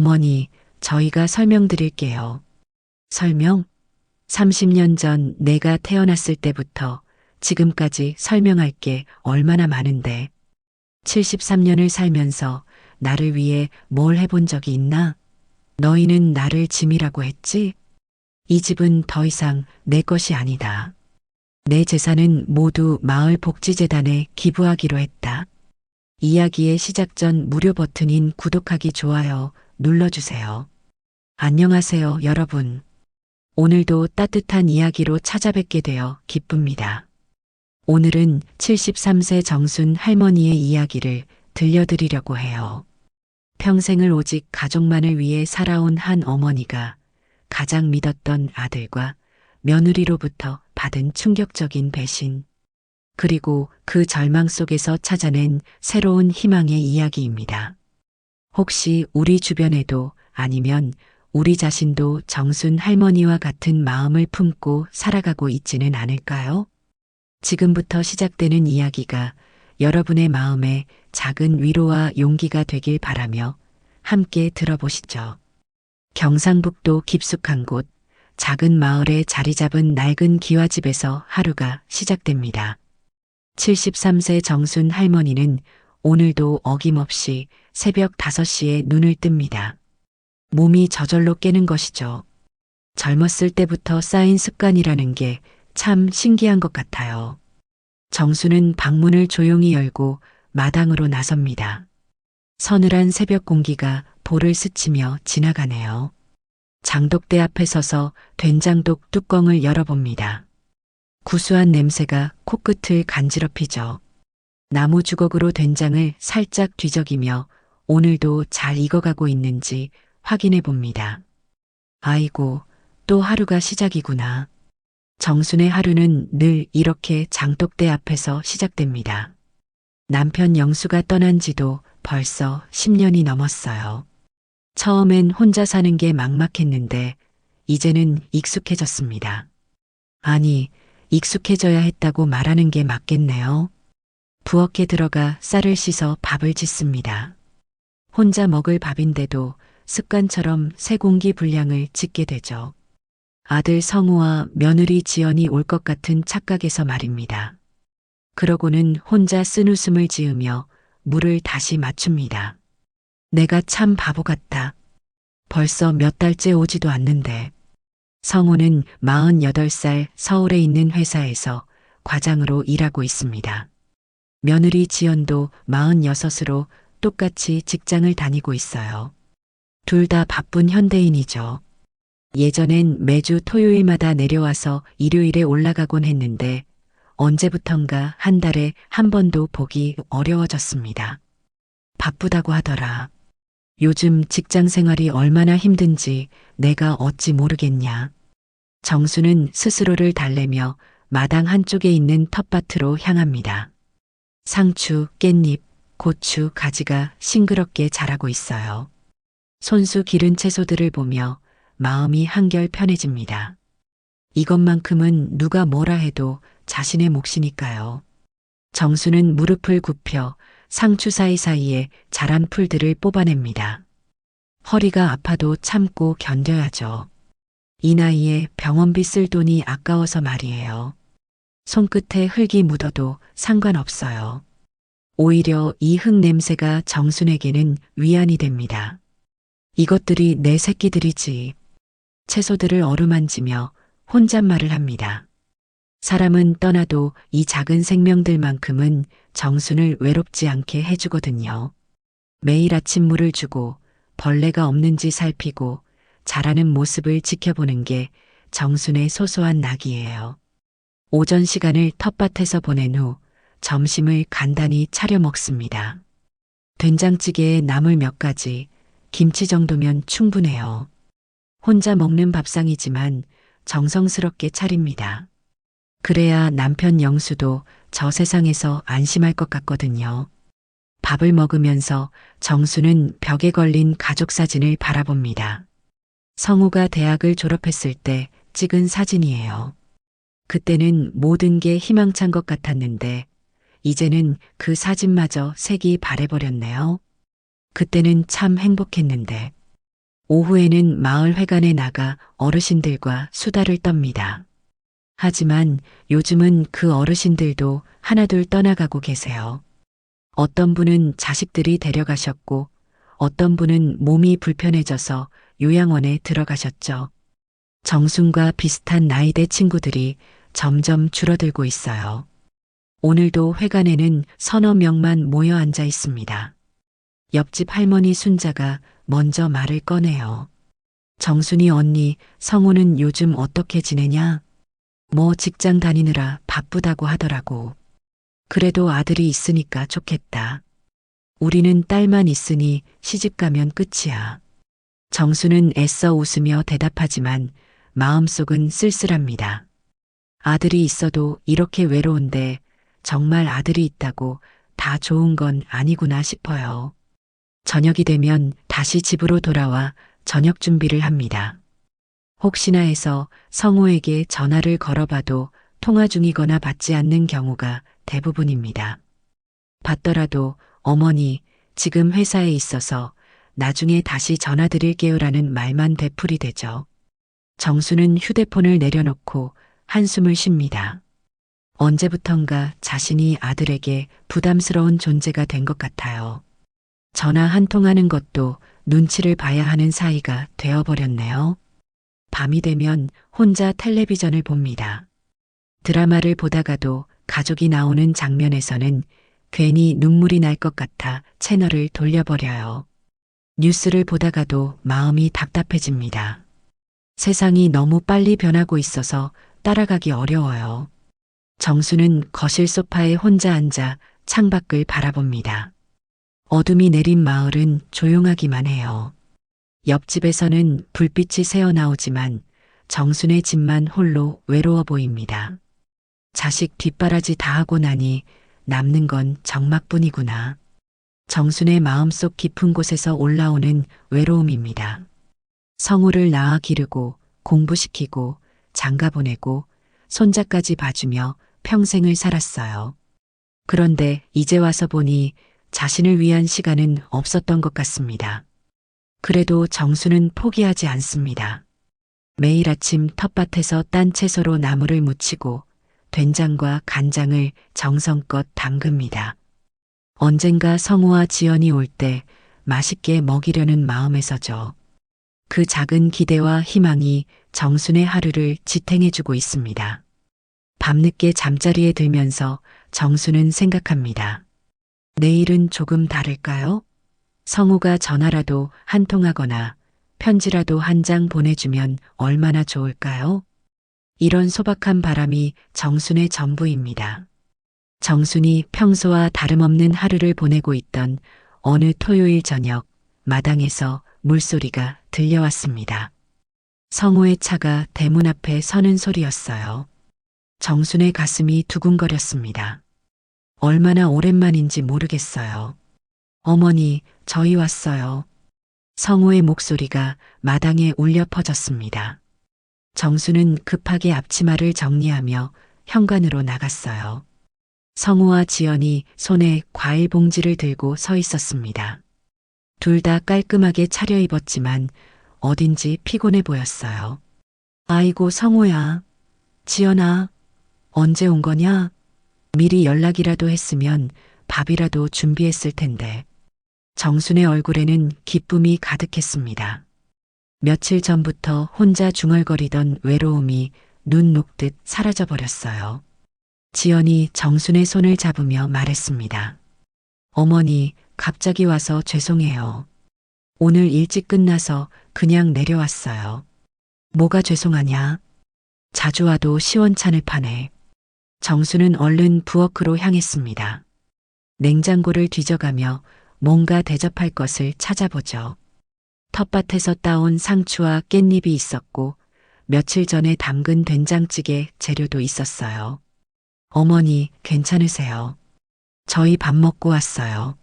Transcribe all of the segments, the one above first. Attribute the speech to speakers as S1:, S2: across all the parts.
S1: 어머니, 저희가 설명드릴게요. 설명? 30년 전 내가 태어났을 때부터 지금까지 설명할 게 얼마나 많은데 73년을 살면서 나를 위해 뭘 해본 적이 있나? 너희는 나를 짐이라고 했지? 이 집은 더 이상 내 것이 아니다. 내 재산은 모두 마을 복지재단에 기부하기로 했다. 이야기의 시작 전 무료 버튼인 구독하기 좋아요 눌러주세요. 안녕하세요, 여러분. 오늘도 따뜻한 이야기로 찾아뵙게 되어 기쁩니다. 오늘은 73세 정순 할머니의 이야기를 들려드리려고 해요. 평생을 오직 가족만을 위해 살아온 한 어머니가 가장 믿었던 아들과 며느리로부터 받은 충격적인 배신, 그리고 그 절망 속에서 찾아낸 새로운 희망의 이야기입니다. 혹시 우리 주변에도 아니면 우리 자신도 정순 할머니와 같은 마음을 품고 살아가고 있지는 않을까요? 지금부터 시작되는 이야기가 여러분의 마음에 작은 위로와 용기가 되길 바라며 함께 들어보시죠. 경상북도 깊숙한 곳, 작은 마을에 자리 잡은 낡은 기와집에서 하루가 시작됩니다. 73세 정순 할머니는 오늘도 어김없이 새벽 5시에 눈을 뜹니다. 몸이 저절로 깨는 것이죠. 젊었을 때부터 쌓인 습관이라는 게 참 신기한 것 같아요. 정수는 방문을 조용히 열고 마당으로 나섭니다. 서늘한 새벽 공기가 볼을 스치며 지나가네요. 장독대 앞에 서서 된장독 뚜껑을 열어봅니다. 구수한 냄새가 코끝을 간지럽히죠. 나무 주걱으로 된장을 살짝 뒤적이며 오늘도 잘 익어가고 있는지 확인해 봅니다. 아이고, 또 하루가 시작이구나. 정순의 하루는 늘 이렇게 장독대 앞에서 시작됩니다. 남편 영수가 떠난 지도 벌써 10년이 넘었어요. 처음엔 혼자 사는 게 막막했는데 이제는 익숙해졌습니다. 아니, 익숙해져야 했다고 말하는 게 맞겠네요. 부엌에 들어가 쌀을 씻어 밥을 짓습니다. 혼자 먹을 밥인데도 습관처럼 세 공기 분량을 짓게 되죠. 아들 성우와 며느리 지연이 올 것 같은 착각에서 말입니다. 그러고는 혼자 쓴웃음을 지으며 물을 다시 맞춥니다. 내가 참 바보 같다. 벌써 몇 달째 오지도 않는데. 성우는 48살 서울에 있는 회사에서 과장으로 일하고 있습니다. 며느리 지연도 46으로 똑같이 직장을 다니고 있어요. 둘 다 바쁜 현대인이죠. 예전엔 매주 토요일마다 내려와서 일요일에 올라가곤 했는데 언제부턴가 한 달에 한 번도 보기 어려워졌습니다. 바쁘다고 하더라. 요즘 직장 생활이 얼마나 힘든지 내가 어찌 모르겠냐. 정수는 스스로를 달래며 마당 한쪽에 있는 텃밭으로 향합니다. 상추, 깻잎, 고추, 가지가 싱그럽게 자라고 있어요. 손수 기른 채소들을 보며 마음이 한결 편해집니다. 이것만큼은 누가 뭐라 해도 자신의 몫이니까요. 정수는 무릎을 굽혀 상추 사이사이에 자란 풀들을 뽑아냅니다. 허리가 아파도 참고 견뎌야죠. 이 나이에 병원비 쓸 돈이 아까워서 말이에요. 손끝에 흙이 묻어도 상관없어요. 오히려 이 흙 냄새가 정순에게는 위안이 됩니다. 이것들이 내 새끼들이지. 채소들을 어루만지며 혼잣말을 합니다. 사람은 떠나도 이 작은 생명들만큼은 정순을 외롭지 않게 해주거든요. 매일 아침 물을 주고 벌레가 없는지 살피고 자라는 모습을 지켜보는 게 정순의 소소한 낙이에요. 오전 시간을 텃밭에서 보낸 후 점심을 간단히 차려 먹습니다. 된장찌개에 나물 몇 가지, 김치 정도면 충분해요. 혼자 먹는 밥상이지만 정성스럽게 차립니다. 그래야 남편 영수도 저 세상에서 안심할 것 같거든요. 밥을 먹으면서 정수는 벽에 걸린 가족 사진을 바라봅니다. 성우가 대학을 졸업했을 때 찍은 사진이에요. 그때는 모든 게 희망찬 것 같았는데 이제는 그 사진마저 색이 바래버렸네요. 그때는 참 행복했는데 오후에는 마을 회관에 나가 어르신들과 수다를 떱니다. 하지만 요즘은 그 어르신들도 하나둘 떠나가고 계세요. 어떤 분은 자식들이 데려가셨고 어떤 분은 몸이 불편해져서 요양원에 들어가셨죠. 정순과 비슷한 나이대 친구들이 점점 줄어들고 있어요. 오늘도 회관에는 서너 명만 모여 앉아 있습니다. 옆집 할머니 순자가 먼저 말을 꺼내요. 정순이 언니, 성우는 요즘 어떻게 지내냐? 뭐 직장 다니느라 바쁘다고 하더라고. 그래도 아들이 있으니까 좋겠다. 우리는 딸만 있으니 시집 가면 끝이야. 정수는 애써 웃으며 대답하지만 마음속은 쓸쓸합니다. 아들이 있어도 이렇게 외로운데 정말 아들이 있다고 다 좋은 건 아니구나 싶어요. 저녁이 되면 다시 집으로 돌아와 저녁 준비를 합니다. 혹시나 해서 성우에게 전화를 걸어봐도 통화 중이거나 받지 않는 경우가 대부분입니다. 받더라도 어머니, 지금 회사에 있어서 나중에 다시 전화 드릴게요라는 말만 되풀이 되죠. 정수는 휴대폰을 내려놓고 한숨을 쉽니다. 언제부턴가 자신이 아들에게 부담스러운 존재가 된 것 같아요. 전화 한 통하는 것도 눈치를 봐야 하는 사이가 되어버렸네요. 밤이 되면 혼자 텔레비전을 봅니다. 드라마를 보다가도 가족이 나오는 장면에서는 괜히 눈물이 날 것 같아 채널을 돌려버려요. 뉴스를 보다가도 마음이 답답해집니다. 세상이 너무 빨리 변하고 있어서 따라가기 어려워요. 정수는 거실 소파에 혼자 앉아 창밖을 바라봅니다. 어둠이 내린 마을은 조용하기만 해요. 옆집에서는 불빛이 새어나오지만 정순의 집만 홀로 외로워 보입니다. 자식 뒷바라지 다 하고 나니 남는 건 정막뿐이구나. 정순의 마음속 깊은 곳에서 올라오는 외로움입니다. 성우를 낳아 기르고 공부시키고 장가 보내고 손자까지 봐주며 평생을 살았어요. 그런데 이제 와서 보니 자신을 위한 시간은 없었던 것 같습니다. 그래도 정수는 포기하지 않습니다. 매일 아침 텃밭에서 딴 채소로 나물을 무치고 된장과 간장을 정성껏 담급니다. 언젠가 성우와 지연이 올 때 맛있게 먹이려는 마음에서죠. 그 작은 기대와 희망이 정순의 하루를 지탱해주고 있습니다. 밤늦게 잠자리에 들면서 정수는 생각합니다. 내일은 조금 다를까요? 성우가 전화라도 한 통하거나 편지라도 한 장 보내주면 얼마나 좋을까요? 이런 소박한 바람이 정순의 전부입니다. 정순이 평소와 다름없는 하루를 보내고 있던 어느 토요일 저녁 마당에서 물소리가 들려왔습니다. 성우의 차가 대문 앞에 서는 소리였어요. 정순의 가슴이 두근거렸습니다. 얼마나 오랜만인지 모르겠어요. 어머니, 저희 왔어요. 성우의 목소리가 마당에 울려 퍼졌습니다. 정수는 급하게 앞치마를 정리하며 현관으로 나갔어요. 성우와 지연이 손에 과일 봉지를 들고 서 있었습니다. 둘 다 깔끔하게 차려입었지만 어딘지 피곤해 보였어요. 아이고 성우야, 지연아, 언제 온 거냐? 미리 연락이라도 했으면 밥이라도 준비했을 텐데. 정순의 얼굴에는 기쁨이 가득했습니다. 며칠 전부터 혼자 중얼거리던 외로움이 눈 녹듯 사라져 버렸어요. 지연이 정순의 손을 잡으며 말했습니다. 어머니, 갑자기 와서 죄송해요. 오늘 일찍 끝나서 그냥 내려왔어요. 뭐가 죄송하냐? 자주 와도 시원찮을 판에. 정수는 얼른 부엌으로 향했습니다. 냉장고를 뒤져가며 뭔가 대접할 것을 찾아보죠. 텃밭에서 따온 상추와 깻잎이 있었고 며칠 전에 담근 된장찌개 재료도 있었어요. 어머니, 괜찮으세요? 저희 밥 먹고 왔어요.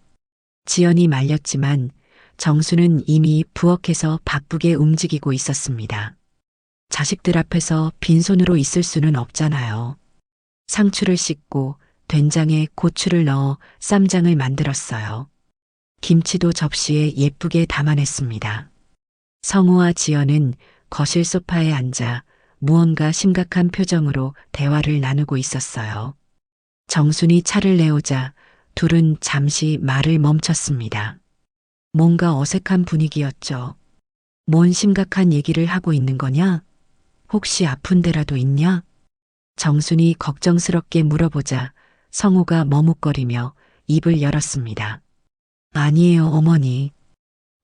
S1: 지연이 말렸지만 정수는 이미 부엌에서 바쁘게 움직이고 있었습니다. 자식들 앞에서 빈손으로 있을 수는 없잖아요. 상추를 씻고 된장에 고추를 넣어 쌈장을 만들었어요. 김치도 접시에 예쁘게 담아냈습니다. 성우와 지연은 거실 소파에 앉아 무언가 심각한 표정으로 대화를 나누고 있었어요. 정순이 차를 내오자 둘은 잠시 말을 멈췄습니다. 뭔가 어색한 분위기였죠. 뭔 심각한 얘기를 하고 있는 거냐? 혹시 아픈 데라도 있냐? 정순이 걱정스럽게 물어보자 성우가 머뭇거리며 입을 열었습니다. 아니에요, 어머니.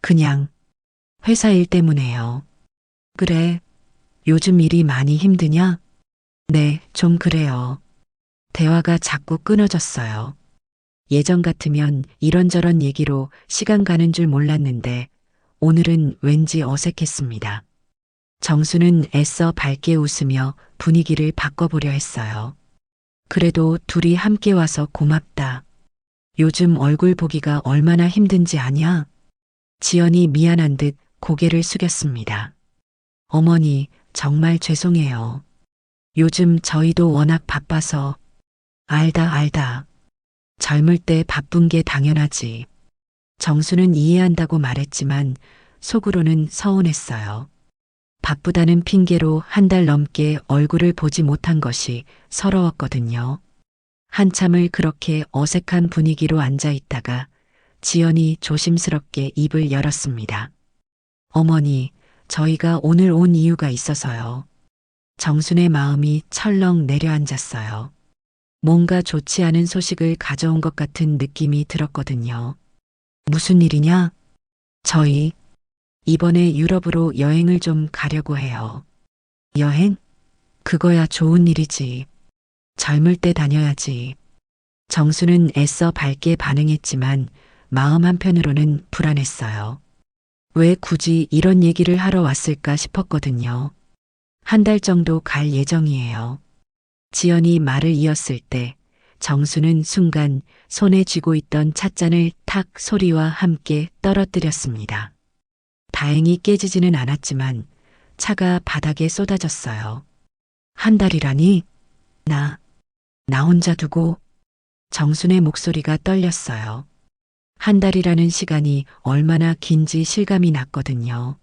S1: 그냥 회사 일 때문에요. 그래, 요즘 일이 많이 힘드냐? 네, 좀 그래요. 대화가 자꾸 끊어졌어요. 예전 같으면 이런저런 얘기로 시간 가는 줄 몰랐는데 오늘은 왠지 어색했습니다. 정수는 애써 밝게 웃으며 분위기를 바꿔보려 했어요. 그래도 둘이 함께 와서 고맙다. 요즘 얼굴 보기가 얼마나 힘든지 아냐? 지연이 미안한 듯 고개를 숙였습니다. 어머니, 정말 죄송해요. 요즘 저희도 워낙 바빠서. 알다. 젊을 때 바쁜 게 당연하지. 정수는 이해한다고 말했지만 속으로는 서운했어요. 바쁘다는 핑계로 한 달 넘게 얼굴을 보지 못한 것이 서러웠거든요. 한참을 그렇게 어색한 분위기로 앉아 있다가 지연이 조심스럽게 입을 열었습니다. 어머니, 저희가 오늘 온 이유가 있어서요. 정순의 마음이 철렁 내려앉았어요. 뭔가 좋지 않은 소식을 가져온 것 같은 느낌이 들었거든요. 무슨 일이냐? 저희 이번에 유럽으로 여행을 좀 가려고 해요. 여행? 그거야 좋은 일이지. 젊을 때 다녀야지. 정수는 애써 밝게 반응했지만 마음 한편으로는 불안했어요. 왜 굳이 이런 얘기를 하러 왔을까 싶었거든요. 한 달 정도 갈 예정이에요. 지연이 말을 이었을 때 정수는 순간 손에 쥐고 있던 찻잔을 탁 소리와 함께 떨어뜨렸습니다. 다행히 깨지지는 않았지만 차가 바닥에 쏟아졌어요. 한 달이라니? 나 혼자 두고? 정순의 목소리가 떨렸어요. 한 달이라는 시간이 얼마나 긴지 실감이 났거든요.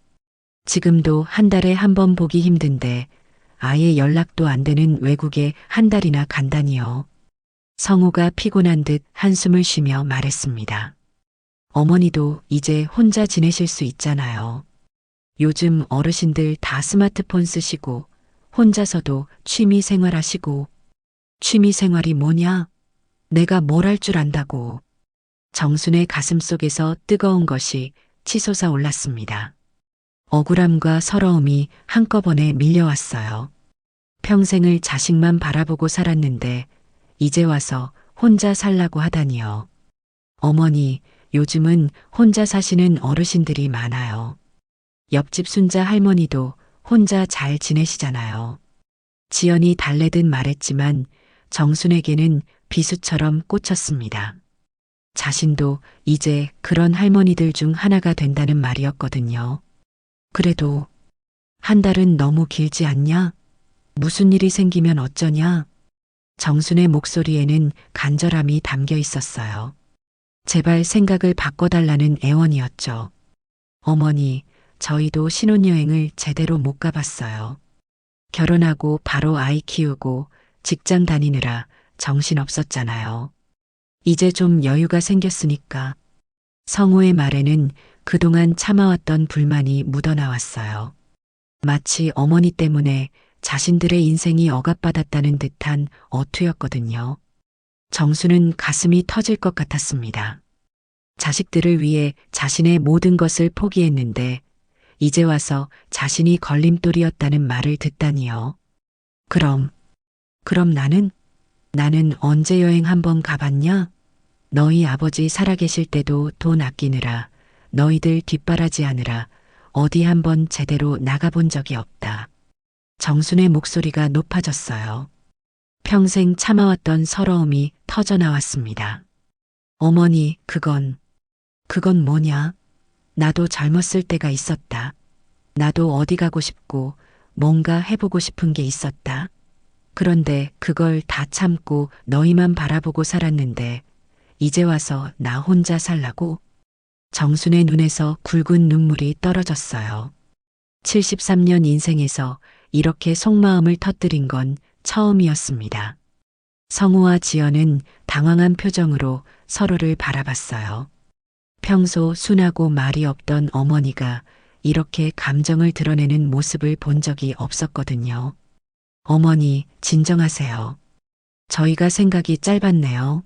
S1: 지금도 한 달에 한 번 보기 힘든데 아예 연락도 안 되는 외국에 한 달이나 간다니요. 성우가 피곤한 듯 한숨을 쉬며 말했습니다. 어머니도 이제 혼자 지내실 수 있잖아요. 요즘 어르신들 다 스마트폰 쓰시고 혼자서도 취미 생활하시고. 취미 생활이 뭐냐? 내가 뭘 할 줄 안다고. 정순의 가슴속에서 뜨거운 것이 치솟아 올랐습니다. 억울함과 서러움이 한꺼번에 밀려왔어요. 평생을 자식만 바라보고 살았는데 이제 와서 혼자 살라고 하다니요. 어머니, 요즘은 혼자 사시는 어르신들이 많아요. 옆집 순자 할머니도 혼자 잘 지내시잖아요. 지연이 달래듯 말했지만 정순에게는 비수처럼 꽂혔습니다. 자신도 이제 그런 할머니들 중 하나가 된다는 말이었거든요. 그래도 한 달은 너무 길지 않냐? 무슨 일이 생기면 어쩌냐? 정순의 목소리에는 간절함이 담겨 있었어요. 제발 생각을 바꿔달라는 애원이었죠. 어머니, 저희도 신혼여행을 제대로 못 가봤어요. 결혼하고 바로 아이 키우고 직장 다니느라 정신없었잖아요. 이제 좀 여유가 생겼으니까. 성우의 말에는 그동안 참아왔던 불만이 묻어나왔어요. 마치 어머니 때문에 자신들의 인생이 억압받았다는 듯한 어투였거든요. 정수는 가슴이 터질 것 같았습니다. 자식들을 위해 자신의 모든 것을 포기했는데 이제 와서 자신이 걸림돌이었다는 말을 듣다니요. 그럼 나는 언제 여행 한번 가봤냐? 너희 아버지 살아계실 때도 돈 아끼느라 너희들 뒷바라지 하느라 어디 한번 제대로 나가본 적이 없다. 정순의 목소리가 높아졌어요. 평생 참아왔던 서러움이 터져나왔습니다. 어머니, 그건 뭐냐? 나도 젊었을 때가 있었다. 나도 어디 가고 싶고 뭔가 해보고 싶은 게 있었다. 그런데 그걸 다 참고 너희만 바라보고 살았는데 이제 와서 나 혼자 살라고? 정순의 눈에서 굵은 눈물이 떨어졌어요. 73년 인생에서 이렇게 속마음을 터뜨린 건 처음이었습니다. 성우와 지연은 당황한 표정으로 서로를 바라봤어요. 평소 순하고 말이 없던 어머니가 이렇게 감정을 드러내는 모습을 본 적이 없었거든요. 어머니, 진정하세요. 저희가 생각이 짧았네요.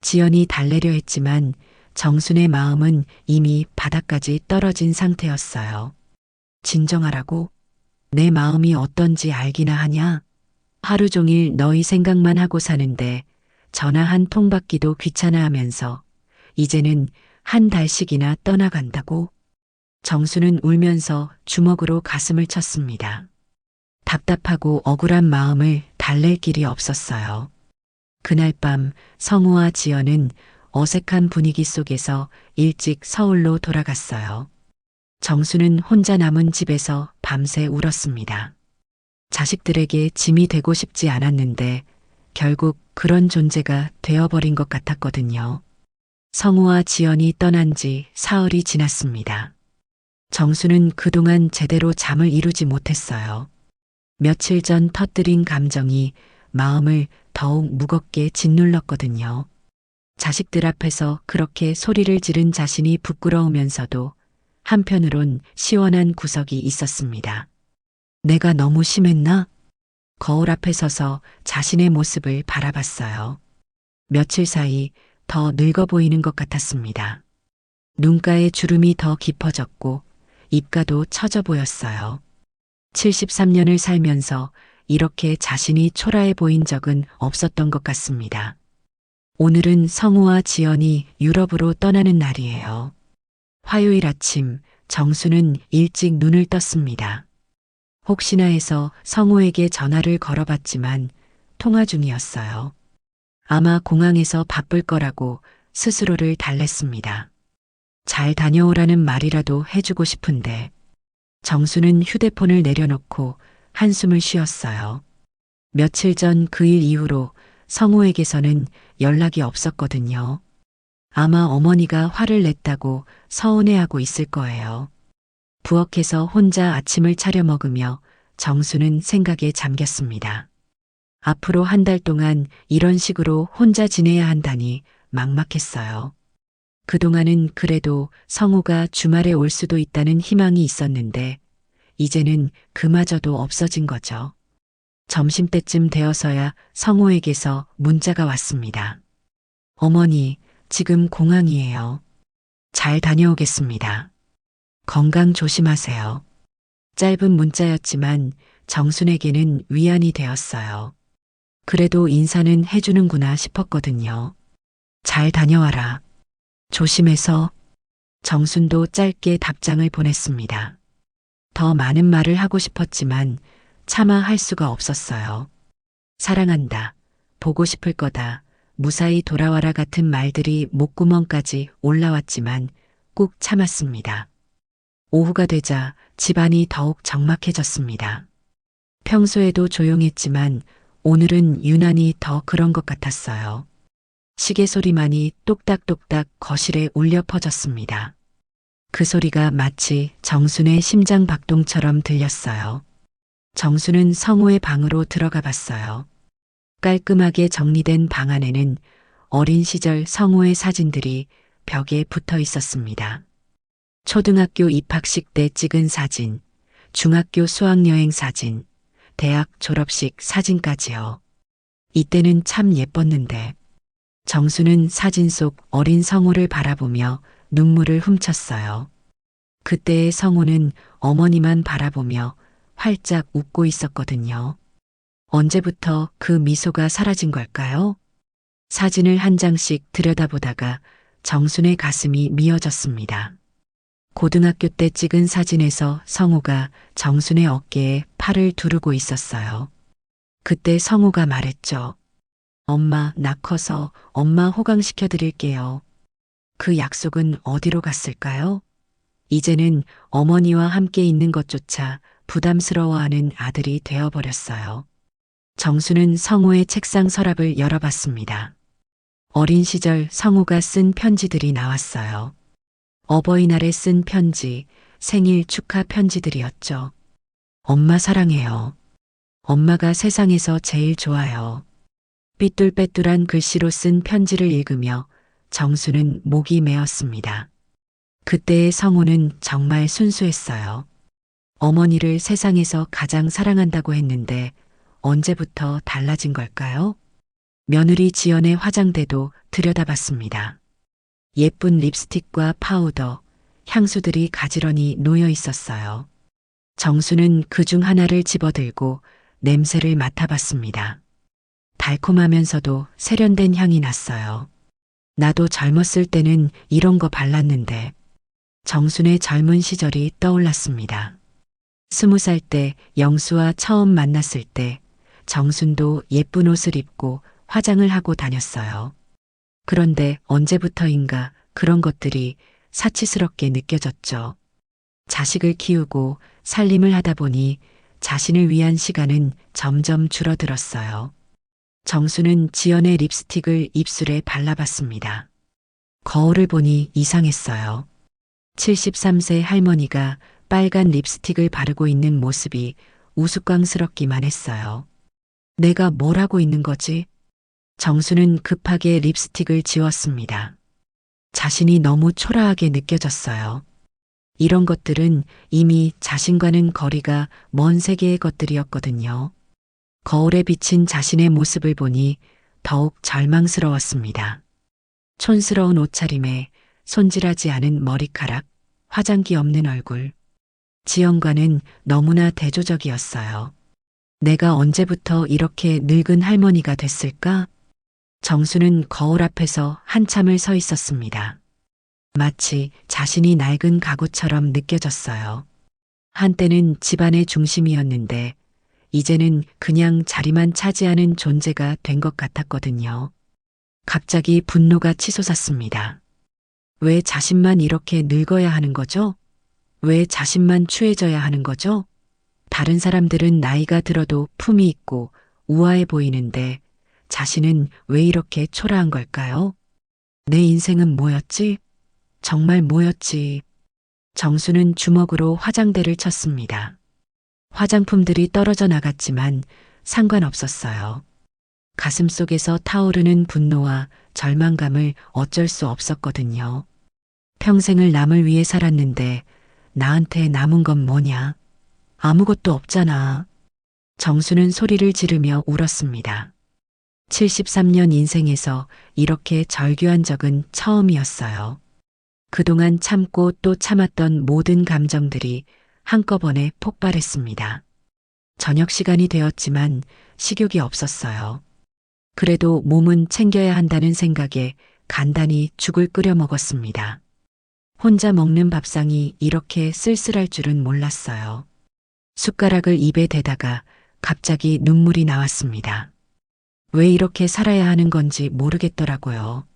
S1: 지연이 달래려 했지만 정순의 마음은 이미 바닥까지 떨어진 상태였어요. 진정하라고? 내 마음이 어떤지 알기나 하냐? 하루 종일 너희 생각만 하고 사는데 전화 한 통 받기도 귀찮아하면서 이제는 한 달씩이나 떠나간다고? 정수는 울면서 주먹으로 가슴을 쳤습니다. 답답하고 억울한 마음을 달랠 길이 없었어요. 그날 밤 성우와 지연은 어색한 분위기 속에서 일찍 서울로 돌아갔어요. 정수는 혼자 남은 집에서 밤새 울었습니다. 자식들에게 짐이 되고 싶지 않았는데 결국 그런 존재가 되어버린 것 같았거든요. 성우와 지연이 떠난 지 사흘이 지났습니다. 정수는 그동안 제대로 잠을 이루지 못했어요. 며칠 전 터뜨린 감정이 마음을 더욱 무겁게 짓눌렀거든요. 자식들 앞에서 그렇게 소리를 지른 자신이 부끄러우면서도 한편으론 시원한 구석이 있었습니다. 내가 너무 심했나? 거울 앞에 서서 자신의 모습을 바라봤어요. 며칠 사이 더 늙어 보이는 것 같았습니다. 눈가에 주름이 더 깊어졌고 입가도 처져 보였어요. 73년을 살면서 이렇게 자신이 초라해 보인 적은 없었던 것 같습니다. 오늘은 성우와 지연이 유럽으로 떠나는 날이에요. 화요일 아침 정수는 일찍 눈을 떴습니다. 혹시나 해서 성우에게 전화를 걸어봤지만 통화 중이었어요. 아마 공항에서 바쁠 거라고 스스로를 달랬습니다. 잘 다녀오라는 말이라도 해주고 싶은데 정수는 휴대폰을 내려놓고 한숨을 쉬었어요. 며칠 전 그 일 이후로 성우에게서는 연락이 없었거든요. 아마 어머니가 화를 냈다고 서운해하고 있을 거예요. 부엌에서 혼자 아침을 차려 먹으며 정수는 생각에 잠겼습니다. 앞으로 한 달 동안 이런 식으로 혼자 지내야 한다니 막막했어요. 그동안은 그래도 성우가 주말에 올 수도 있다는 희망이 있었는데 이제는 그마저도 없어진 거죠. 점심때쯤 되어서야 성우에게서 문자가 왔습니다. 어머니, 지금 공항이에요. 잘 다녀오겠습니다. 건강 조심하세요. 짧은 문자였지만 정순에게는 위안이 되었어요. 그래도 인사는 해주는구나 싶었거든요. 잘 다녀와라. 조심해서. 정순도 짧게 답장을 보냈습니다. 더 많은 말을 하고 싶었지만 차마 할 수가 없었어요. 사랑한다. 보고 싶을 거다. 무사히 돌아와라 같은 말들이 목구멍까지 올라왔지만 꾹 참았습니다. 오후가 되자 집안이 더욱 적막해졌습니다. 평소에도 조용했지만 오늘은 유난히 더 그런 것 같았어요. 시계 소리만이 똑딱똑딱 거실에 울려 퍼졌습니다. 그 소리가 마치 정순의 심장 박동처럼 들렸어요. 정순은 성우의 방으로 들어가 봤어요. 깔끔하게 정리된 방 안에는 어린 시절 성우의 사진들이 벽에 붙어 있었습니다. 초등학교 입학식 때 찍은 사진, 중학교 수학여행 사진, 대학 졸업식 사진까지요. 이때는 참 예뻤는데 정수는 사진 속 어린 성우를 바라보며 눈물을 훔쳤어요. 그때의 성우는 어머니만 바라보며 활짝 웃고 있었거든요. 언제부터 그 미소가 사라진 걸까요? 사진을 한 장씩 들여다보다가 정순의 가슴이 미어졌습니다. 고등학교 때 찍은 사진에서 성우가 정순의 어깨에 팔을 두르고 있었어요. 그때 성우가 말했죠. 엄마, 나 커서 엄마 호강시켜 드릴게요. 그 약속은 어디로 갔을까요? 이제는 어머니와 함께 있는 것조차 부담스러워하는 아들이 되어버렸어요. 정수는 성우의 책상 서랍을 열어봤습니다. 어린 시절 성우가 쓴 편지들이 나왔어요. 어버이날에 쓴 편지, 생일 축하 편지들이었죠. 엄마 사랑해요. 엄마가 세상에서 제일 좋아요. 삐뚤빼뚤한 글씨로 쓴 편지를 읽으며 정수는 목이 메었습니다. 그때의 성우는 정말 순수했어요. 어머니를 세상에서 가장 사랑한다고 했는데 언제부터 달라진 걸까요? 며느리 지연의 화장대도 들여다봤습니다. 예쁜 립스틱과 파우더, 향수들이 가지런히 놓여 있었어요. 정수는 그 중 하나를 집어들고 냄새를 맡아봤습니다. 달콤하면서도 세련된 향이 났어요. 나도 젊었을 때는 이런 거 발랐는데. 정순의 젊은 시절이 떠올랐습니다. 20살 때 영수와 처음 만났을 때 정순도 예쁜 옷을 입고 화장을 하고 다녔어요. 그런데 언제부터인가 그런 것들이 사치스럽게 느껴졌죠. 자식을 키우고 살림을 하다 보니 자신을 위한 시간은 점점 줄어들었어요. 정수는 지연의 립스틱을 입술에 발라봤습니다. 거울을 보니 이상했어요. 73세 할머니가 빨간 립스틱을 바르고 있는 모습이 우스꽝스럽기만 했어요. 내가 뭘 하고 있는 거지? 정수는 급하게 립스틱을 지웠습니다. 자신이 너무 초라하게 느껴졌어요. 이런 것들은 이미 자신과는 거리가 먼 세계의 것들이었거든요. 거울에 비친 자신의 모습을 보니 더욱 절망스러웠습니다. 촌스러운 옷차림에 손질하지 않은 머리카락, 화장기 없는 얼굴. 지연과는 너무나 대조적이었어요. 내가 언제부터 이렇게 늙은 할머니가 됐을까? 정수는 거울 앞에서 한참을 서 있었습니다. 마치 자신이 낡은 가구처럼 느껴졌어요. 한때는 집안의 중심이었는데 이제는 그냥 자리만 차지하는 존재가 된 것 같았거든요. 갑자기 분노가 치솟았습니다. 왜 자신만 이렇게 늙어야 하는 거죠? 왜 자신만 추해져야 하는 거죠? 다른 사람들은 나이가 들어도 품이 있고 우아해 보이는데 자신은 왜 이렇게 초라한 걸까요? 내 인생은 뭐였지? 정말 뭐였지? 정수는 주먹으로 화장대를 쳤습니다. 화장품들이 떨어져 나갔지만 상관없었어요. 가슴속에서 타오르는 분노와 절망감을 어쩔 수 없었거든요. 평생을 남을 위해 살았는데 나한테 남은 건 뭐냐? 아무것도 없잖아. 정수는 소리를 지르며 울었습니다. 73년 인생에서 이렇게 절규한 적은 처음이었어요. 그동안 참고 또 참았던 모든 감정들이 한꺼번에 폭발했습니다. 저녁 시간이 되었지만 식욕이 없었어요. 그래도 몸은 챙겨야 한다는 생각에 간단히 죽을 끓여 먹었습니다. 혼자 먹는 밥상이 이렇게 쓸쓸할 줄은 몰랐어요. 숟가락을 입에 대다가 갑자기 눈물이 나왔습니다. 왜 이렇게 살아야 하는 건지 모르겠더라고요.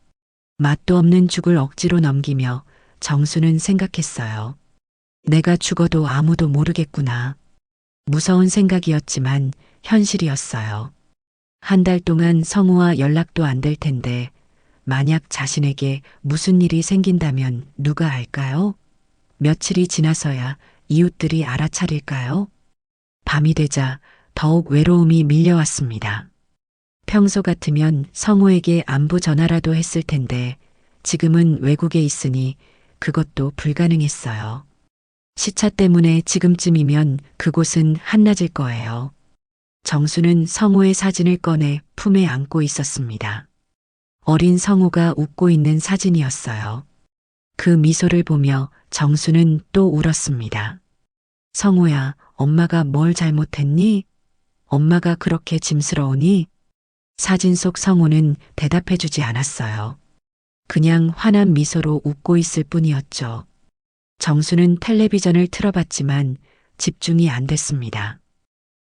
S1: 맛도 없는 죽을 억지로 넘기며 정수는 생각했어요. 내가 죽어도 아무도 모르겠구나. 무서운 생각이었지만 현실이었어요. 한 달 동안 성우와 연락도 안 될 텐데 만약 자신에게 무슨 일이 생긴다면 누가 알까요? 며칠이 지나서야 이웃들이 알아차릴까요? 밤이 되자 더욱 외로움이 밀려왔습니다. 평소 같으면 성우에게 안부 전화라도 했을 텐데 지금은 외국에 있으니 그것도 불가능했어요. 시차 때문에 지금쯤이면 그곳은 한낮일 거예요. 정수는 성우의 사진을 꺼내 품에 안고 있었습니다. 어린 성우가 웃고 있는 사진이었어요. 그 미소를 보며 정수는 또 울었습니다. 성우야, 엄마가 뭘 잘못했니? 엄마가 그렇게 짐스러우니? 사진 속 성우는 대답해주지 않았어요. 그냥 환한 미소로 웃고 있을 뿐이었죠. 정수는 텔레비전을 틀어봤지만 집중이 안 됐습니다.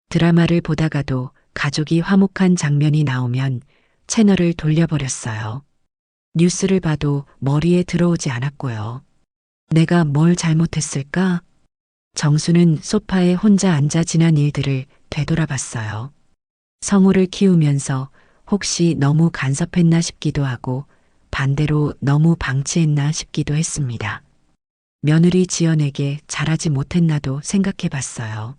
S1: 드라마를 보다가도 가족이 화목한 장면이 나오면 채널을 돌려버렸어요. 뉴스를 봐도 머리에 들어오지 않았고요. 내가 뭘 잘못했을까? 정수는 소파에 혼자 앉아 지난 일들을 되돌아봤어요. 성우를 키우면서 혹시 너무 간섭했나 싶기도 하고 반대로 너무 방치했나 싶기도 했습니다. 며느리 지연에게 잘하지 못했나도 생각해 봤어요.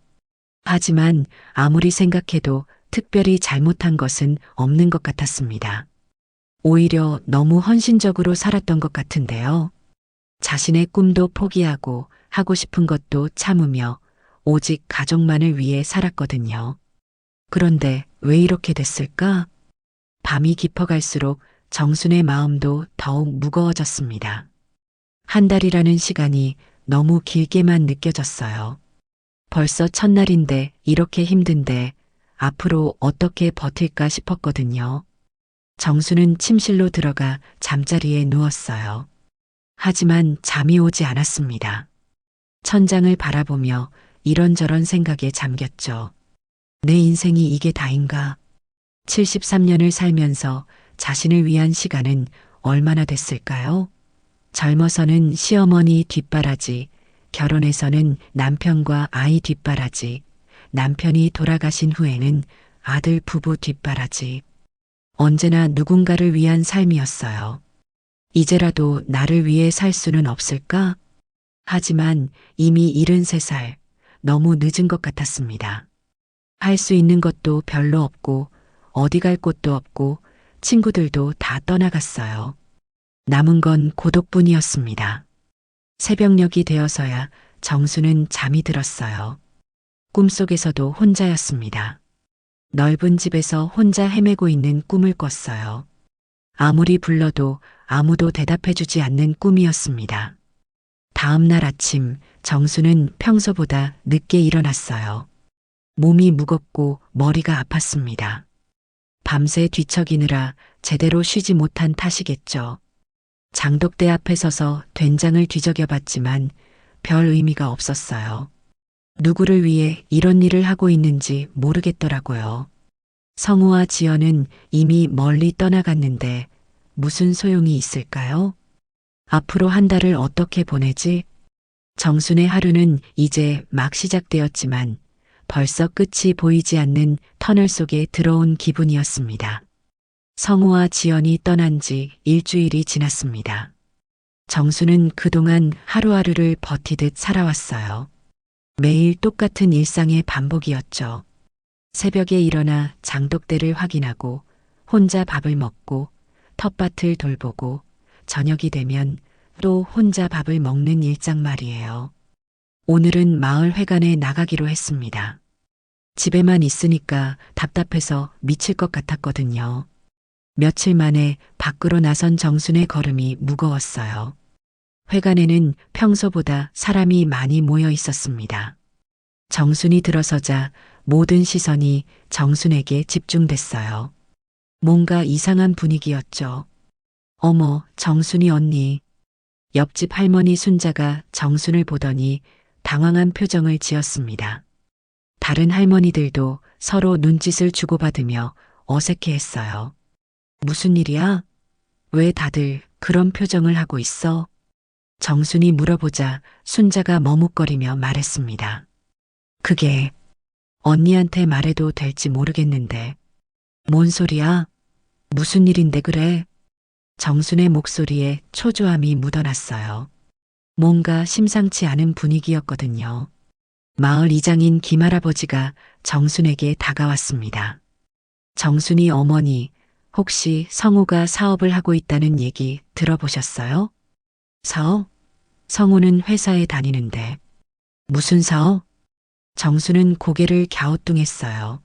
S1: 하지만 아무리 생각해도 특별히 잘못한 것은 없는 것 같았습니다. 오히려 너무 헌신적으로 살았던 것 같은데요. 자신의 꿈도 포기하고 하고 싶은 것도 참으며 오직 가족만을 위해 살았거든요. 그런데 왜 이렇게 됐을까? 밤이 깊어갈수록 정순의 마음도 더욱 무거워졌습니다. 한 달이라는 시간이 너무 길게만 느껴졌어요. 벌써 첫날인데 이렇게 힘든데 앞으로 어떻게 버틸까 싶었거든요. 정수는 침실로 들어가 잠자리에 누웠어요. 하지만 잠이 오지 않았습니다. 천장을 바라보며 이런저런 생각에 잠겼죠. 내 인생이 이게 다인가? 73년을 살면서 자신을 위한 시간은 얼마나 됐을까요? 젊어서는 시어머니 뒷바라지, 결혼해서는 남편과 아이 뒷바라지, 남편이 돌아가신 후에는 아들 부부 뒷바라지. 언제나 누군가를 위한 삶이었어요. 이제라도 나를 위해 살 수는 없을까? 하지만 이미 73살, 너무 늦은 것 같았습니다. 할 수 있는 것도 별로 없고, 어디 갈 곳도 없고, 친구들도 다 떠나갔어요. 남은 건 고독뿐이었습니다. 새벽녘이 되어서야 정수는 잠이 들었어요. 꿈속에서도 혼자였습니다. 넓은 집에서 혼자 헤매고 있는 꿈을 꿨어요. 아무리 불러도 아무도 대답해주지 않는 꿈이었습니다. 다음 날 아침 정수는 평소보다 늦게 일어났어요. 몸이 무겁고 머리가 아팠습니다. 밤새 뒤척이느라 제대로 쉬지 못한 탓이겠죠. 장독대 앞에 서서 된장을 뒤적여 봤지만 별 의미가 없었어요. 누구를 위해 이런 일을 하고 있는지 모르겠더라고요. 성우와 지연은 이미 멀리 떠나갔는데 무슨 소용이 있을까요? 앞으로 한 달을 어떻게 보내지? 정순의 하루는 이제 막 시작되었지만 벌써 끝이 보이지 않는 터널 속에 들어온 기분이었습니다. 성우와 지연이 떠난 지 일주일이 지났습니다. 정수는 그동안 하루하루를 버티듯 살아왔어요. 매일 똑같은 일상의 반복이었죠. 새벽에 일어나 장독대를 확인하고 혼자 밥을 먹고 텃밭을 돌보고 저녁이 되면 또 혼자 밥을 먹는 일상 말이에요. 오늘은 마을 회관에 나가기로 했습니다. 집에만 있으니까 답답해서 미칠 것 같았거든요. 며칠 만에 밖으로 나선 정순의 걸음이 무거웠어요. 회관에는 평소보다 사람이 많이 모여 있었습니다. 정순이 들어서자 모든 시선이 정순에게 집중됐어요. 뭔가 이상한 분위기였죠. 어머, 정순이 언니. 옆집 할머니 순자가 정순을 보더니 당황한 표정을 지었습니다. 다른 할머니들도 서로 눈짓을 주고받으며 어색해했어요. 무슨 일이야? 왜 다들 그런 표정을 하고 있어? 정순이 물어보자 순자가 머뭇거리며 말했습니다. 그게 언니한테 말해도 될지 모르겠는데. 뭔 소리야? 무슨 일인데 그래? 정순의 목소리에 초조함이 묻어났어요. 뭔가 심상치 않은 분위기였거든요. 마을 이장인 김할아버지가 정순에게 다가왔습니다. 정순이 어머니, 혹시 성우가 사업을 하고 있다는 얘기 들어보셨어요? 사업? 성우는 회사에 다니는데. 무슨 사업? 정수는 고개를 갸우뚱했어요.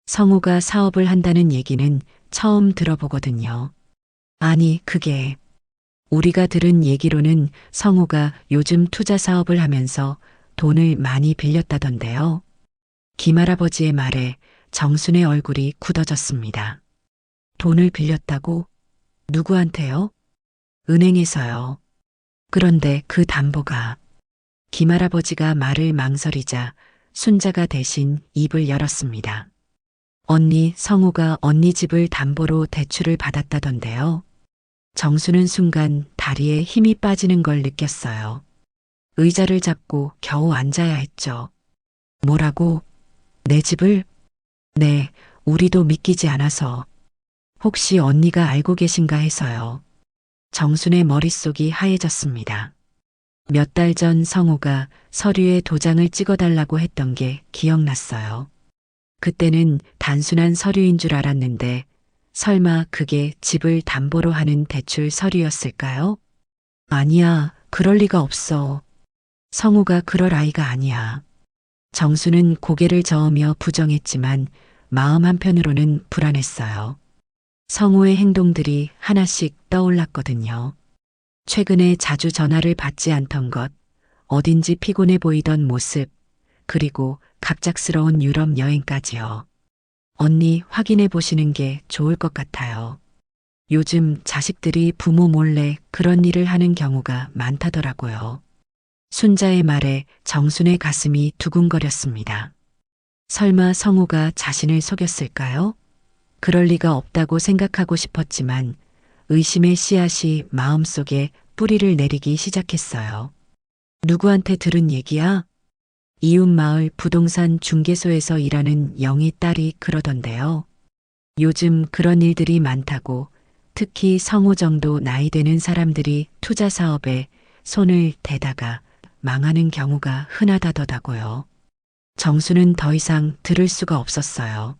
S1: 성우가 사업을 한다는 얘기는 처음 들어보거든요. 아니, 그게 우리가 들은 얘기로는 성우가 요즘 투자 사업을 하면서 돈을 많이 빌렸다던데요. 김할아버지의 말에 정순의 얼굴이 굳어졌습니다. 돈을 빌렸다고? 누구한테요? 은행에서요. 그런데 그 담보가. 김할아버지가 말을 망설이자 순자가 대신 입을 열었습니다. 언니, 성우가 언니 집을 담보로 대출을 받았다던데요. 정수는 순간 다리에 힘이 빠지는 걸 느꼈어요. 의자를 잡고 겨우 앉아야 했죠. 뭐라고? 내 집을? 네, 우리도 믿기지 않아서. 혹시 언니가 알고 계신가 해서요. 정순의 머릿속이 하얘졌습니다. 몇 달 전 성우가 서류에 도장을 찍어달라고 했던 게 기억났어요. 그때는 단순한 서류인 줄 알았는데 설마 그게 집을 담보로 하는 대출 서류였을까요? 아니야, 그럴 리가 없어. 성우가 그럴 아이가 아니야. 정수는 고개를 저으며 부정했지만 마음 한편으로는 불안했어요. 성우의 행동들이 하나씩 떠올랐거든요. 최근에 자주 전화를 받지 않던 것, 어딘지 피곤해 보이던 모습, 그리고 갑작스러운 유럽 여행까지요. 언니 확인해 보시는 게 좋을 것 같아요. 요즘 자식들이 부모 몰래 그런 일을 하는 경우가 많다더라고요. 순자의 말에 정순의 가슴이 두근거렸습니다. 설마 성우가 자신을 속였을까요? 그럴 리가 없다고 생각하고 싶었지만 의심의 씨앗이 마음속에 뿌리를 내리기 시작했어요. 누구한테 들은 얘기야? 이웃마을 부동산 중개소에서 일하는 영희 딸이 그러던데요. 요즘 그런 일들이 많다고, 특히 성우 정도 나이 되는 사람들이 투자 사업에 손을 대다가 망하는 경우가 흔하다더라고요. 정수는 더 이상 들을 수가 없었어요.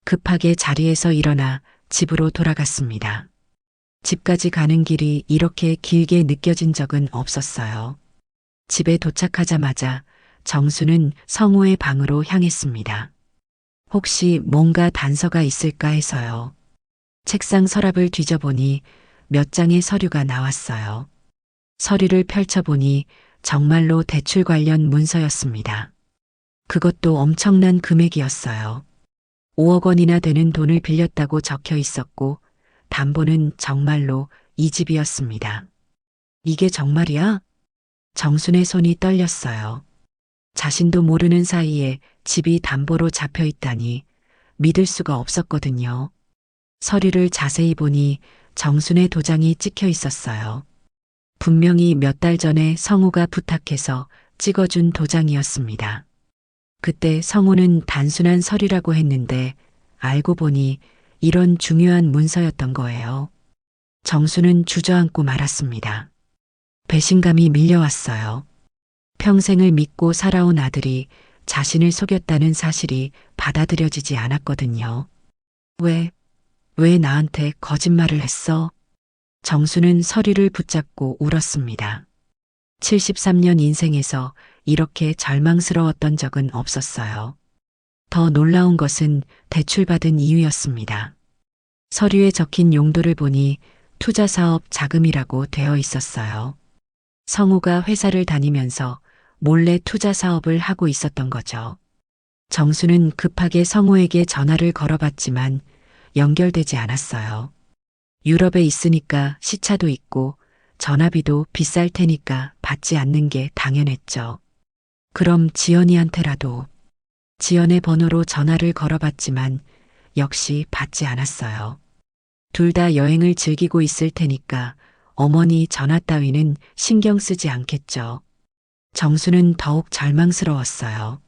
S1: 급하게 자리에서 일어나 집으로 돌아갔습니다. 집까지 가는 길이 이렇게 길게 느껴진 적은 없었어요. 집에 도착하자마자 정수는 성우의 방으로 향했습니다. 혹시 뭔가 단서가 있을까 해서요. 책상 서랍을 뒤져보니 몇 장의 서류가 나왔어요. 서류를 펼쳐보니 정말로 대출 관련 문서였습니다. 그것도 엄청난 금액이었어요. 5억 원이나 되는 돈을 빌렸다고 적혀 있었고 담보는 정말로 이 집이었습니다. 이게 정말이야? 정순의 손이 떨렸어요. 자신도 모르는 사이에 집이 담보로 잡혀 있다니 믿을 수가 없었거든요. 서류를 자세히 보니 정순의 도장이 찍혀 있었어요. 분명히 몇 달 전에 성우가 부탁해서 찍어준 도장이었습니다. 그때 성우는 단순한 서류라고 했는데 알고 보니 이런 중요한 문서였던 거예요. 정수는 주저앉고 말았습니다. 배신감이 밀려왔어요. 평생을 믿고 살아온 아들이 자신을 속였다는 사실이 받아들여지지 않았거든요. 왜 나한테 거짓말을 했어? 정수는 서류를 붙잡고 울었습니다. 73년 인생에서 이렇게 절망스러웠던 적은 없었어요. 더 놀라운 것은 대출받은 이유였습니다. 서류에 적힌 용도를 보니 투자사업 자금이라고 되어 있었어요. 성우가 회사를 다니면서 몰래 투자 사업을 하고 있었던 거죠. 정수는 급하게 성우에게 전화를 걸어봤지만 연결되지 않았어요. 유럽에 있으니까 시차도 있고 전화비도 비쌀 테니까 받지 않는 게 당연했죠. 그럼 지연이한테라도. 지연의 번호로 전화를 걸어봤지만 역시 받지 않았어요. 둘 다 여행을 즐기고 있을 테니까 어머니 전화 따위는 신경 쓰지 않겠죠. 정수는 더욱 절망스러웠어요.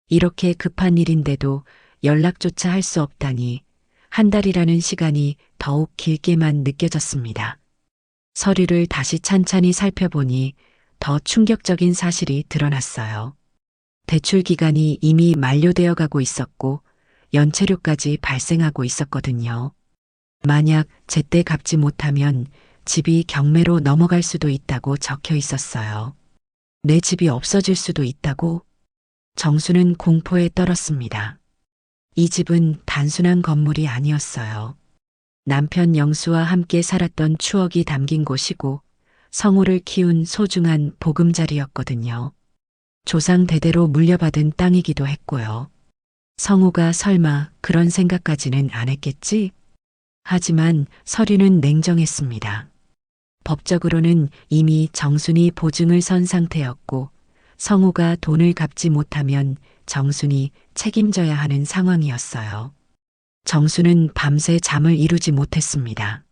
S1: 이렇게 급한 일인데도 연락조차 할 수 없다니 한 달이라는 시간이 더욱 길게만 느껴졌습니다. 서류를 다시 찬찬히 살펴보니 더 충격적인 사실이 드러났어요. 대출 기간이 이미 만료되어 가고 있었고 연체료까지 발생하고 있었거든요. 만약 제때 갚지 못하면 집이 경매로 넘어갈 수도 있다고 적혀 있었어요. 내 집이 없어질 수도 있다고? 정수는 공포에 떨었습니다. 이 집은 단순한 건물이 아니었어요. 남편 영수와 함께 살았던 추억이 담긴 곳이고 성우를 키운 소중한 보금자리였거든요. 조상 대대로 물려받은 땅이기도 했고요. 성우가 설마 그런 생각까지는 안 했겠지? 하지만 서류는 냉정했습니다. 법적으로는 이미 정순이 보증을 선 상태였고 성우가 돈을 갚지 못하면 정순이 책임져야 하는 상황이었어요. 정수는 밤새 잠을 이루지 못했습니다.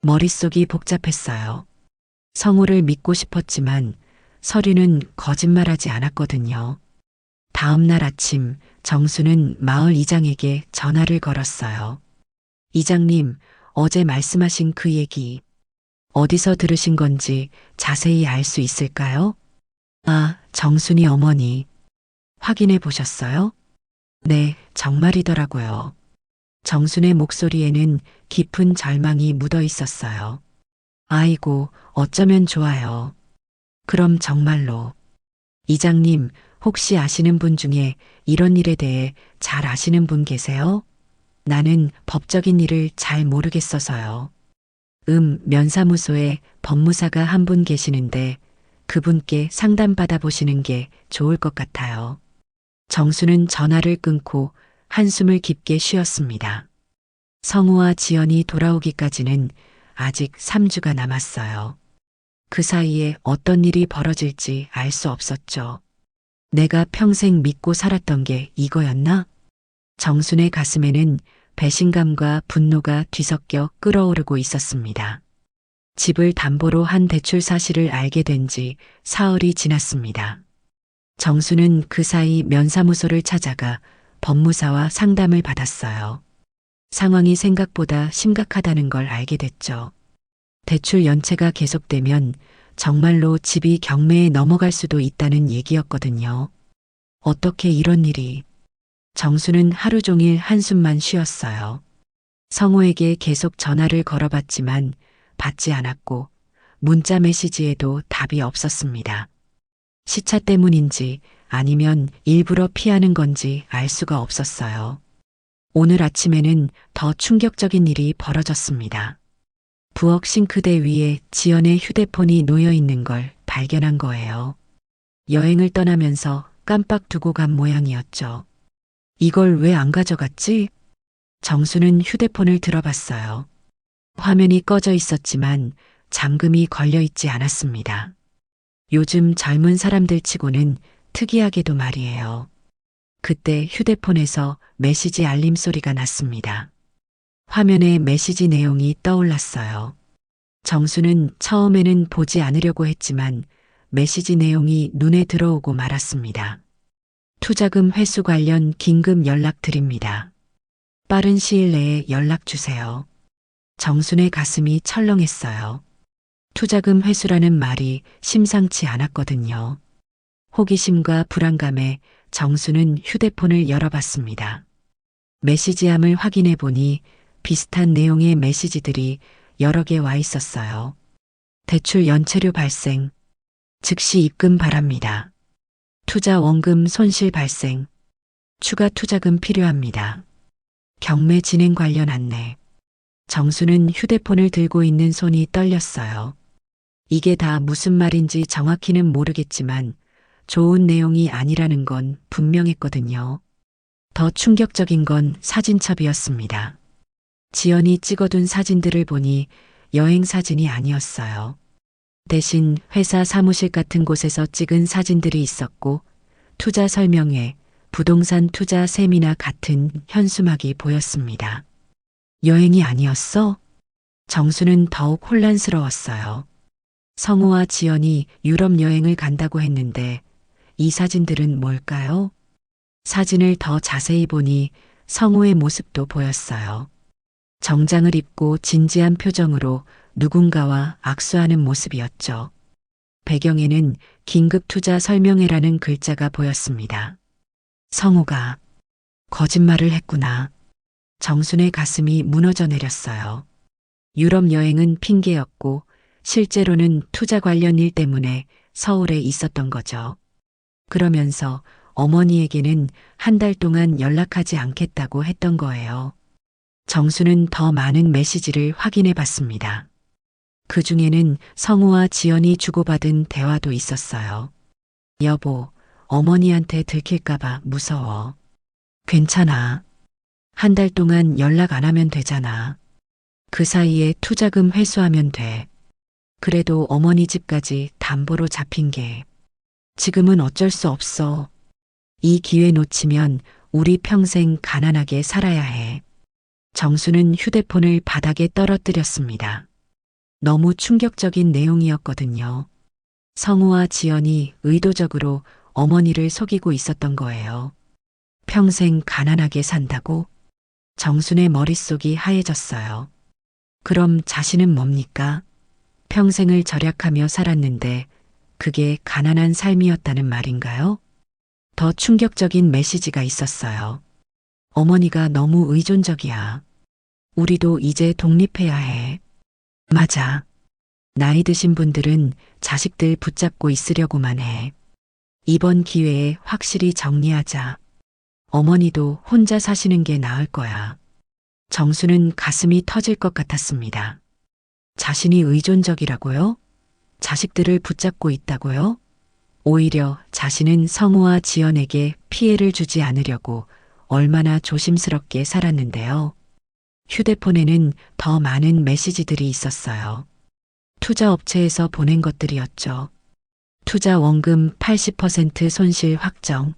S1: 머릿속이 복잡했어요. 성우를 믿고 싶었지만 서류는 거짓말하지 않았거든요. 다음 날 아침 정수는 마을 이장에게 전화를 걸었어요. 이장님, 어제 말씀하신 그 얘기 어디서 들으신 건지 자세히 알 수 있을까요? 아, 정순이 어머니. 확인해 보셨어요? 네, 정말이더라고요. 정순의 목소리에는 깊은 절망이 묻어 있었어요. 아이고, 어쩌면 좋아요. 그럼 정말로. 이장님, 혹시 아시는 분 중에 이런 일에 대해 잘 아시는 분 계세요? 나는 법적인 일을 잘 모르겠어서요. 면사무소에 법무사가 한 분 계시는데 그분께 상담받아 보시는 게 좋을 것 같아요. 정수는 전화를 끊고 한숨을 깊게 쉬었습니다. 성우와 지연이 돌아오기까지는 아직 3주가 남았어요. 그 사이에 어떤 일이 벌어질지 알 수 없었죠. 내가 평생 믿고 살았던 게 이거였나? 정순의 가슴에는 배신감과 분노가 뒤섞여 끓어오르고 있었습니다. 집을 담보로 한 대출 사실을 알게 된 지 사흘이 지났습니다. 정수는 그 사이 면사무소를 찾아가 법무사와 상담을 받았어요. 상황이 생각보다 심각하다는 걸 알게 됐죠. 대출 연체가 계속되면 정말로 집이 경매에 넘어갈 수도 있다는 얘기였거든요. 어떻게 이런 일이. 정수는 하루 종일 한숨만 쉬었어요. 성우에게 계속 전화를 걸어봤지만 받지 않았고 문자 메시지에도 답이 없었습니다. 시차 때문인지 아니면 일부러 피하는 건지 알 수가 없었어요. 오늘 아침에는 더 충격적인 일이 벌어졌습니다. 부엌 싱크대 위에 지연의 휴대폰이 놓여 있는 걸 발견한 거예요. 여행을 떠나면서 깜빡 두고 간 모양이었죠. 이걸 왜 안 가져갔지? 정수는 휴대폰을 들어봤어요. 화면이 꺼져 있었지만 잠금이 걸려 있지 않았습니다. 요즘 젊은 사람들 치고는 특이하게도 말이에요. 그때 휴대폰에서 메시지 알림 소리가 났습니다. 화면에 메시지 내용이 떠올랐어요. 정수는 처음에는 보지 않으려고 했지만 메시지 내용이 눈에 들어오고 말았습니다. 투자금 회수 관련 긴급 연락 드립니다. 빠른 시일 내에 연락 주세요. 정순의 가슴이 철렁했어요. 투자금 회수라는 말이 심상치 않았거든요. 호기심과 불안감에 정수는 휴대폰을 열어봤습니다. 메시지함을 확인해 보니 비슷한 내용의 메시지들이 여러 개 와 있었어요. 대출 연체료 발생, 즉시 입금 바랍니다. 투자 원금 손실 발생, 추가 투자금 필요합니다. 경매 진행 관련 안내. 정수는 휴대폰을 들고 있는 손이 떨렸어요. 이게 다 무슨 말인지 정확히는 모르겠지만 좋은 내용이 아니라는 건 분명했거든요. 더 충격적인 건 사진첩이었습니다. 지연이 찍어둔 사진들을 보니 여행 사진이 아니었어요. 대신 회사 사무실 같은 곳에서 찍은 사진들이 있었고 투자 설명회, 부동산 투자 세미나 같은 현수막이 보였습니다. 여행이 아니었어? 정수는 더욱 혼란스러웠어요. 성우와 지연이 유럽 여행을 간다고 했는데 이 사진들은 뭘까요? 사진을 더 자세히 보니 성우의 모습도 보였어요. 정장을 입고 진지한 표정으로 누군가와 악수하는 모습이었죠. 배경에는 긴급 투자 설명회라는 글자가 보였습니다. 성우가 거짓말을 했구나. 정순의 가슴이 무너져 내렸어요. 유럽 여행은 핑계였고 실제로는 투자 관련 일 때문에 서울에 있었던 거죠. 그러면서 어머니에게는 한 달 동안 연락하지 않겠다고 했던 거예요. 정수는 더 많은 메시지를 확인해 봤습니다. 그 중에는 성우와 지연이 주고받은 대화도 있었어요. 여보, 어머니한테 들킬까봐 무서워. 괜찮아. 한 달 동안 연락 안 하면 되잖아. 그 사이에 투자금 회수하면 돼. 그래도 어머니 집까지 담보로 잡힌 게 지금은 어쩔 수 없어. 이 기회 놓치면 우리 평생 가난하게 살아야 해. 정수는 휴대폰을 바닥에 떨어뜨렸습니다. 너무 충격적인 내용이었거든요. 성우와 지연이 의도적으로 어머니를 속이고 있었던 거예요. 평생 가난하게 산다고? 정순의 머릿속이 하얘졌어요. 그럼 자신은 뭡니까? 평생을 절약하며 살았는데 그게 가난한 삶이었다는 말인가요? 더 충격적인 메시지가 있었어요. 어머니가 너무 의존적이야. 우리도 이제 독립해야 해. 맞아. 나이 드신 분들은 자식들 붙잡고 있으려고만 해. 이번 기회에 확실히 정리하자. 어머니도 혼자 사시는 게 나을 거야. 정수는 가슴이 터질 것 같았습니다. 자신이 의존적이라고요? 자식들을 붙잡고 있다고요? 오히려 자신은 성우와 지연에게 피해를 주지 않으려고 얼마나 조심스럽게 살았는데요. 휴대폰에는 더 많은 메시지들이 있었어요. 투자업체에서 보낸 것들이었죠. 투자 원금 80% 손실 확정.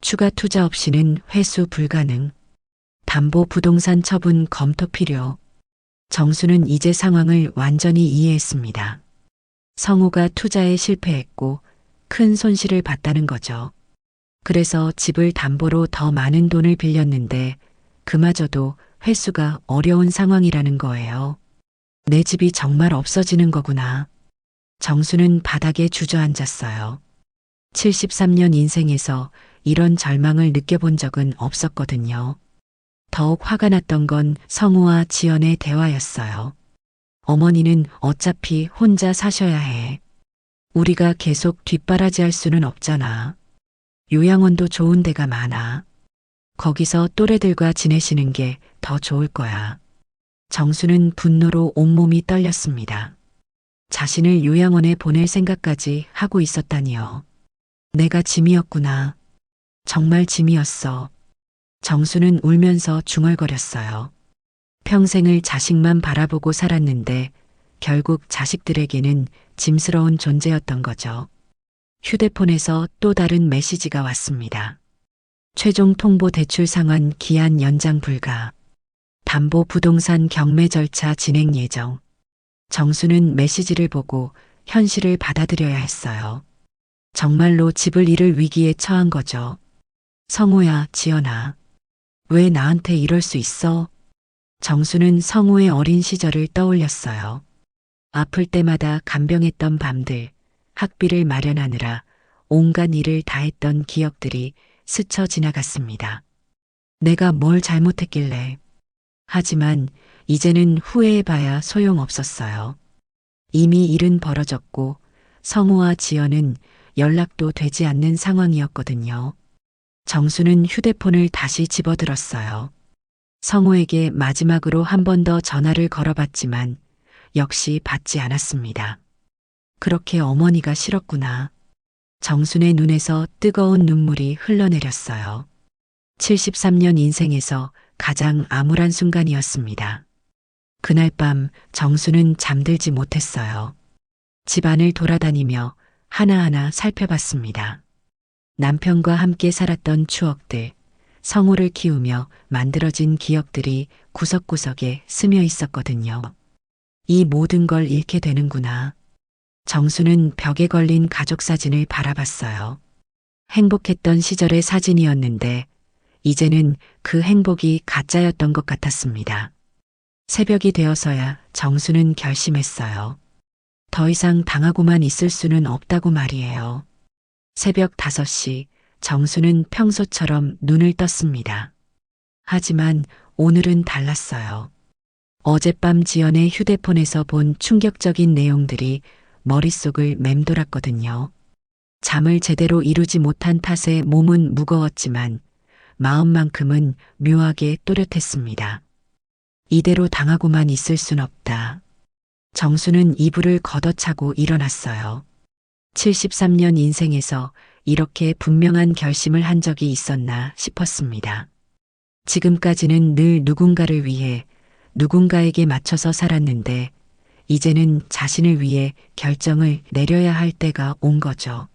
S1: 추가 투자 없이는 회수 불가능. 담보 부동산 처분 검토 필요. 정수는 이제 상황을 완전히 이해했습니다. 성우가 투자에 실패했고 큰 손실을 봤다는 거죠. 그래서 집을 담보로 더 많은 돈을 빌렸는데 그마저도 회수가 어려운 상황이라는 거예요. 내 집이 정말 없어지는 거구나. 정수는 바닥에 주저앉았어요. 73년 인생에서 이런 절망을 느껴본 적은 없었거든요. 더욱 화가 났던 건 성우와 지연의 대화였어요. 어머니는 어차피 혼자 사셔야 해. 우리가 계속 뒷바라지할 수는 없잖아. 요양원도 좋은 데가 많아. 거기서 또래들과 지내시는 게 더 좋을 거야. 정수는 분노로 온몸이 떨렸습니다. 자신을 요양원에 보낼 생각까지 하고 있었다니요. 내가 짐이었구나. 정말 짐이었어. 정수는 울면서 중얼거렸어요. 평생을 자식만 바라보고 살았는데 결국 자식들에게는 짐스러운 존재였던 거죠. 휴대폰에서 또 다른 메시지가 왔습니다. 최종 통보 대출 상환 기한 연장 불가. 담보 부동산 경매 절차 진행 예정. 정수는 메시지를 보고 현실을 받아들여야 했어요. 정말로 집을 잃을 위기에 처한 거죠. 성우야, 지연아. 왜 나한테 이럴 수 있어? 정수는 성우의 어린 시절을 떠올렸어요. 아플 때마다 간병했던 밤들, 학비를 마련하느라 온갖 일을 다했던 기억들이 스쳐 지나갔습니다. 내가 뭘 잘못했길래. 하지만 이제는 후회해봐야 소용없었어요. 이미 일은 벌어졌고 성우와 지연은 연락도 되지 않는 상황이었거든요. 정수는 휴대폰을 다시 집어들었어요. 성우에게 마지막으로 한 번 더 전화를 걸어봤지만 역시 받지 않았습니다. 그렇게 어머니가 싫었구나. 정순의 눈에서 뜨거운 눈물이 흘러내렸어요. 73년 인생에서 가장 암울한 순간이었습니다. 그날 밤 정수는 잠들지 못했어요. 집안을 돌아다니며 하나하나 살펴봤습니다. 남편과 함께 살았던 추억들, 성우를 키우며 만들어진 기억들이 구석구석에 스며 있었거든요. 이 모든 걸 잃게 되는구나. 정수는 벽에 걸린 가족 사진을 바라봤어요. 행복했던 시절의 사진이었는데 이제는 그 행복이 가짜였던 것 같았습니다. 새벽이 되어서야 정수는 결심했어요. 더 이상 당하고만 있을 수는 없다고 말이에요. 새벽 5시 정수는 평소처럼 눈을 떴습니다. 하지만 오늘은 달랐어요. 어젯밤 지연의 휴대폰에서 본 충격적인 내용들이 머릿속을 맴돌았거든요. 잠을 제대로 이루지 못한 탓에 몸은 무거웠지만 마음만큼은 묘하게 또렷했습니다. 이대로 당하고만 있을 순 없다. 정수는 이불을 걷어차고 일어났어요. 73년 인생에서 이렇게 분명한 결심을 한 적이 있었나 싶었습니다. 지금까지는 늘 누군가를 위해 누군가에게 맞춰서 살았는데 이제는 자신을 위해 결정을 내려야 할 때가 온 거죠.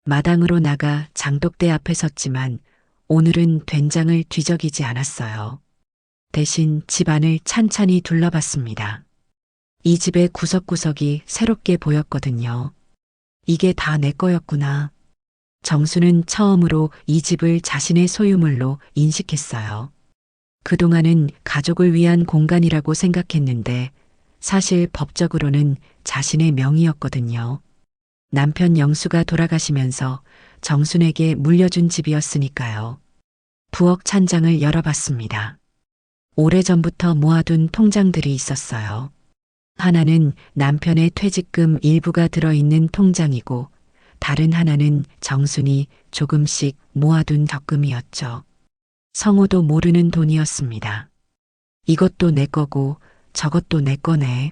S1: 마당으로 나가 장독대 앞에 섰지만 오늘은 된장을 뒤적이지 않았어요. 대신 집안을 찬찬히 둘러봤습니다. 이 집의 구석구석이 새롭게 보였거든요. 이게 다 내 거였구나. 정수는 처음으로 이 집을 자신의 소유물로 인식했어요. 그동안은 가족을 위한 공간이라고 생각했는데 사실 법적으로는 자신의 명의였거든요. 남편 영수가 돌아가시면서 정순에게 물려준 집이었으니까요. 부엌 찬장을 열어봤습니다. 오래전부터 모아둔 통장들이 있었어요. 하나는 남편의 퇴직금 일부가 들어있는 통장이고 다른 하나는 정순이 조금씩 모아둔 적금이었죠. 성호도 모르는 돈이었습니다. 이것도 내 거고 저것도 내 거네.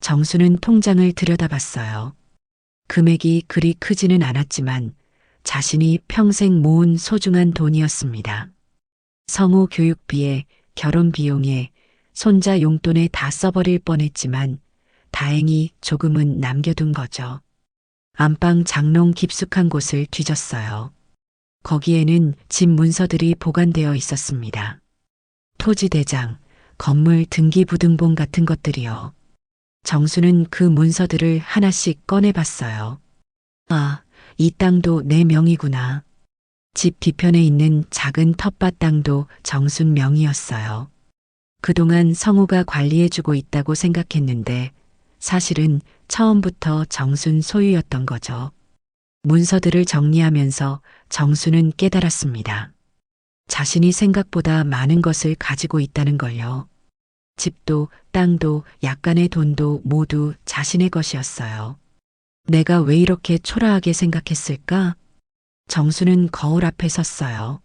S1: 정수는 통장을 들여다봤어요. 금액이 그리 크지는 않았지만 자신이 평생 모은 소중한 돈이었습니다. 성우 교육비에 결혼 비용에 손자 용돈에 다 써버릴 뻔했지만 다행히 조금은 남겨둔 거죠. 안방 장롱 깊숙한 곳을 뒤졌어요. 거기에는 집 문서들이 보관되어 있었습니다. 토지 대장, 건물 등기부등본 같은 것들이요. 정수는 그 문서들을 하나씩 꺼내봤어요. 아, 이 땅도 내 명이구나. 집 뒤편에 있는 작은 텃밭 땅도 정순 명이었어요. 그동안 성우가 관리해주고 있다고 생각했는데 사실은 처음부터 정순 소유였던 거죠. 문서들을 정리하면서 정수는 깨달았습니다. 자신이 생각보다 많은 것을 가지고 있다는 걸요. 집도 땅도 약간의 돈도 모두 자신의 것이었어요. 내가 왜 이렇게 초라하게 생각했을까? 정수는 거울 앞에 섰어요.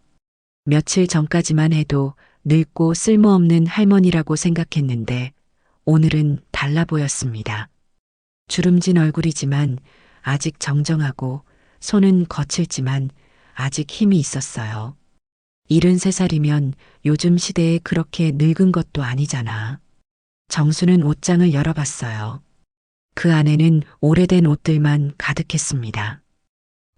S1: 며칠 전까지만 해도 늙고 쓸모없는 할머니라고 생각했는데 오늘은 달라 보였습니다. 주름진 얼굴이지만 아직 정정하고 손은 거칠지만 아직 힘이 있었어요. 73살이면 요즘 시대에 그렇게 늙은 것도 아니잖아. 정수는 옷장을 열어봤어요. 그 안에는 오래된 옷들만 가득했습니다.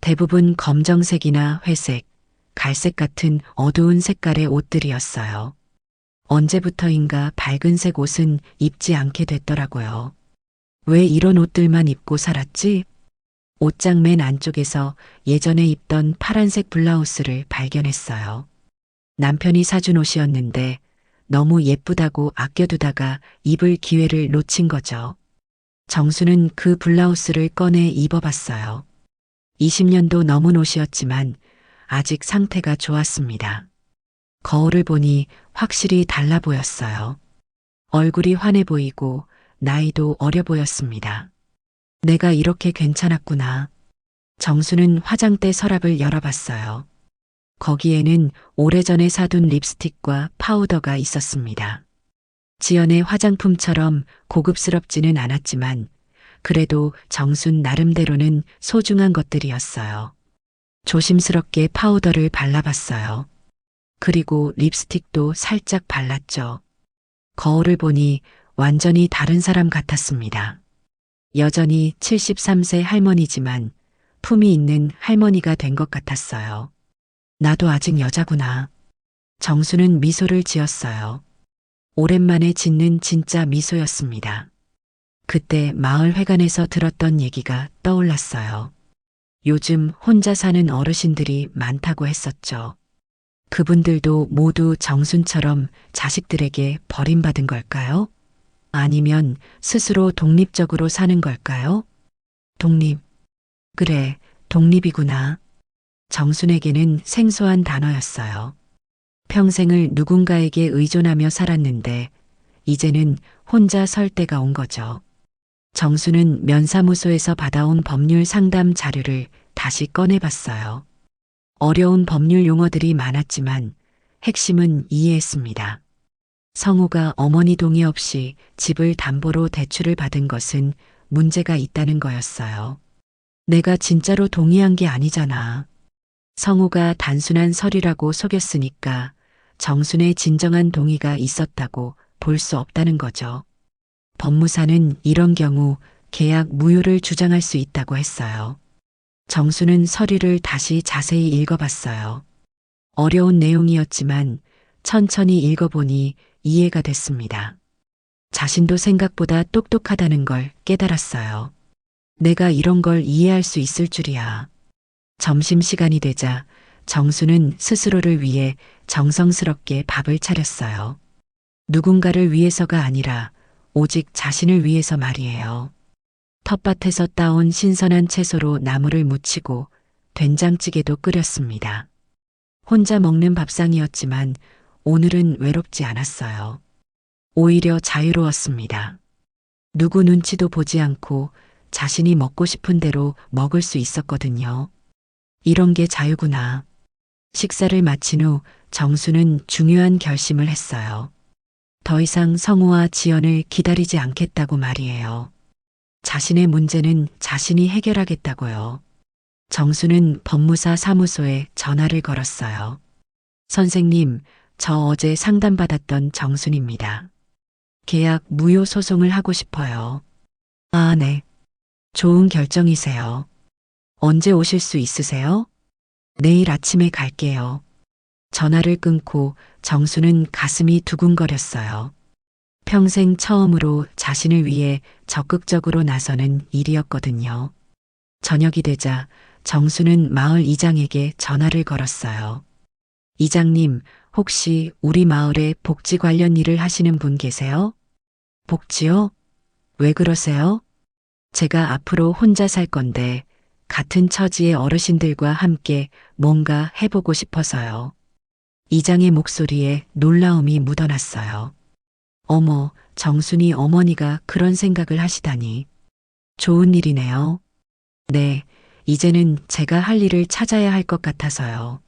S1: 대부분 검정색이나 회색, 갈색 같은 어두운 색깔의 옷들이었어요. 언제부터인가 밝은색 옷은 입지 않게 됐더라고요. 왜 이런 옷들만 입고 살았지? 옷장 맨 안쪽에서 예전에 입던 파란색 블라우스를 발견했어요. 남편이 사준 옷이었는데 너무 예쁘다고 아껴두다가 입을 기회를 놓친 거죠. 정수는 그 블라우스를 꺼내 입어봤어요. 20년도 넘은 옷이었지만 아직 상태가 좋았습니다. 거울을 보니 확실히 달라 보였어요. 얼굴이 환해 보이고 나이도 어려 보였습니다. 내가 이렇게 괜찮았구나. 정수는 화장대 서랍을 열어봤어요. 거기에는 오래전에 사둔 립스틱과 파우더가 있었습니다. 지연의 화장품처럼 고급스럽지는 않았지만 그래도 정순 나름대로는 소중한 것들이었어요. 조심스럽게 파우더를 발라봤어요. 그리고 립스틱도 살짝 발랐죠. 거울을 보니 완전히 다른 사람 같았습니다. 여전히 73세 할머니지만 품이 있는 할머니가 된 것 같았어요. 나도 아직 여자구나. 정수는 미소를 지었어요. 오랜만에 짓는 진짜 미소였습니다. 그때 마을 회관에서 들었던 얘기가 떠올랐어요. 요즘 혼자 사는 어르신들이 많다고 했었죠. 그분들도 모두 정순처럼 자식들에게 버림받은 걸까요? 아니면 스스로 독립적으로 사는 걸까요? 독립. 그래, 독립이구나. 정순에게는 생소한 단어였어요. 평생을 누군가에게 의존하며 살았는데 이제는 혼자 설 때가 온 거죠. 정수는 면사무소에서 받아온 법률 상담 자료를 다시 꺼내봤어요. 어려운 법률 용어들이 많았지만 핵심은 이해했습니다. 성우가 어머니 동의 없이 집을 담보로 대출을 받은 것은 문제가 있다는 거였어요. 내가 진짜로 동의한 게 아니잖아. 성우가 단순한 서류라고 속였으니까 정순의 진정한 동의가 있었다고 볼 수 없다는 거죠. 법무사는 이런 경우 계약 무효를 주장할 수 있다고 했어요. 정수는 서류를 다시 자세히 읽어봤어요. 어려운 내용이었지만 천천히 읽어보니 이해가 됐습니다. 자신도 생각보다 똑똑하다는 걸 깨달았어요. 내가 이런 걸 이해할 수 있을 줄이야. 점심시간이 되자 정수는 스스로를 위해 정성스럽게 밥을 차렸어요. 누군가를 위해서가 아니라 오직 자신을 위해서 말이에요. 텃밭에서 따온 신선한 채소로 나물을 무치고 된장찌개도 끓였습니다. 혼자 먹는 밥상이었지만 오늘은 외롭지 않았어요. 오히려 자유로웠습니다. 누구 눈치도 보지 않고 자신이 먹고 싶은 대로 먹을 수 있었거든요. 이런 게 자유구나. 식사를 마친 후 정수는 중요한 결심을 했어요. 더 이상 성우와 지연을 기다리지 않겠다고 말이에요. 자신의 문제는 자신이 해결하겠다고요. 정수는 법무사 사무소에 전화를 걸었어요. 선생님, 저 어제 상담받았던 정순입니다. 계약 무효 소송을 하고 싶어요. 아, 네. 좋은 결정이세요. 언제 오실 수 있으세요? 내일 아침에 갈게요. 전화를 끊고 정수는 가슴이 두근거렸어요. 평생 처음으로 자신을 위해 적극적으로 나서는 일이었거든요. 저녁이 되자 정수는 마을 이장에게 전화를 걸었어요. 이장님, 혹시 우리 마을에 복지 관련 일을 하시는 분 계세요? 복지요? 왜 그러세요? 제가 앞으로 혼자 살 건데 같은 처지의 어르신들과 함께 뭔가 해보고 싶어서요. 이장의 목소리에 놀라움이 묻어났어요. 어머, 정순이 어머니가 그런 생각을 하시다니. 좋은 일이네요. 네, 이제는 제가 할 일을 찾아야 할 것 같아서요.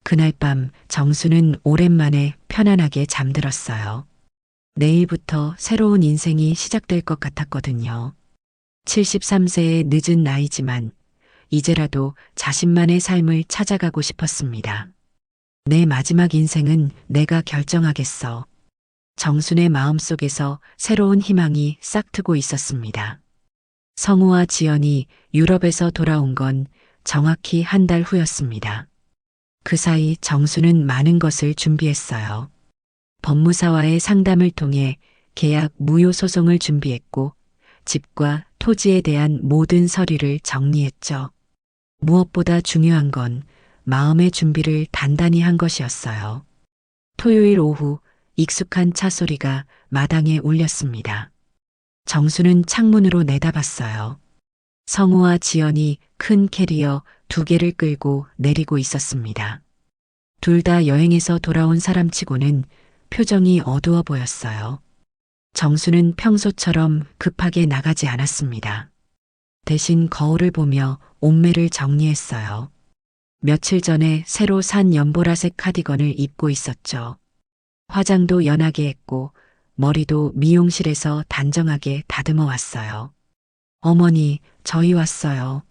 S1: 그날 밤 정수는 오랜만에 편안하게 잠들었어요. 내일부터 새로운 인생이 시작될 것 같았거든요. 73세의 늦은 나이지만 이제라도 자신만의 삶을 찾아가고 싶었습니다. 내 마지막 인생은 내가 결정하겠어. 정순의 마음속에서 새로운 희망이 싹트고 있었습니다. 성우와 지연이 유럽에서 돌아온 건 정확히 한 달 후였습니다. 그 사이 정수는 많은 것을 준비했어요. 법무사와의 상담을 통해 계약 무효 소송을 준비했고 집과 토지에 대한 모든 서류를 정리했죠. 무엇보다 중요한 건 마음의 준비를 단단히 한 것이었어요. 토요일 오후 익숙한 차 소리가 마당에 울렸습니다. 정수는 창문으로 내다봤어요. 성우와 지연이 큰 캐리어 2개를 끌고 내리고 있었습니다. 둘 다 여행에서 돌아온 사람치고는 표정이 어두워 보였어요. 정수는 평소처럼 급하게 나가지 않았습니다. 대신 거울을 보며 옷매를 정리했어요. 며칠 전에 새로 산 연보라색 카디건을 입고 있었죠. 화장도 연하게 했고 머리도 미용실에서 단정하게 다듬어 왔어요. 어머니, 저희 왔어요.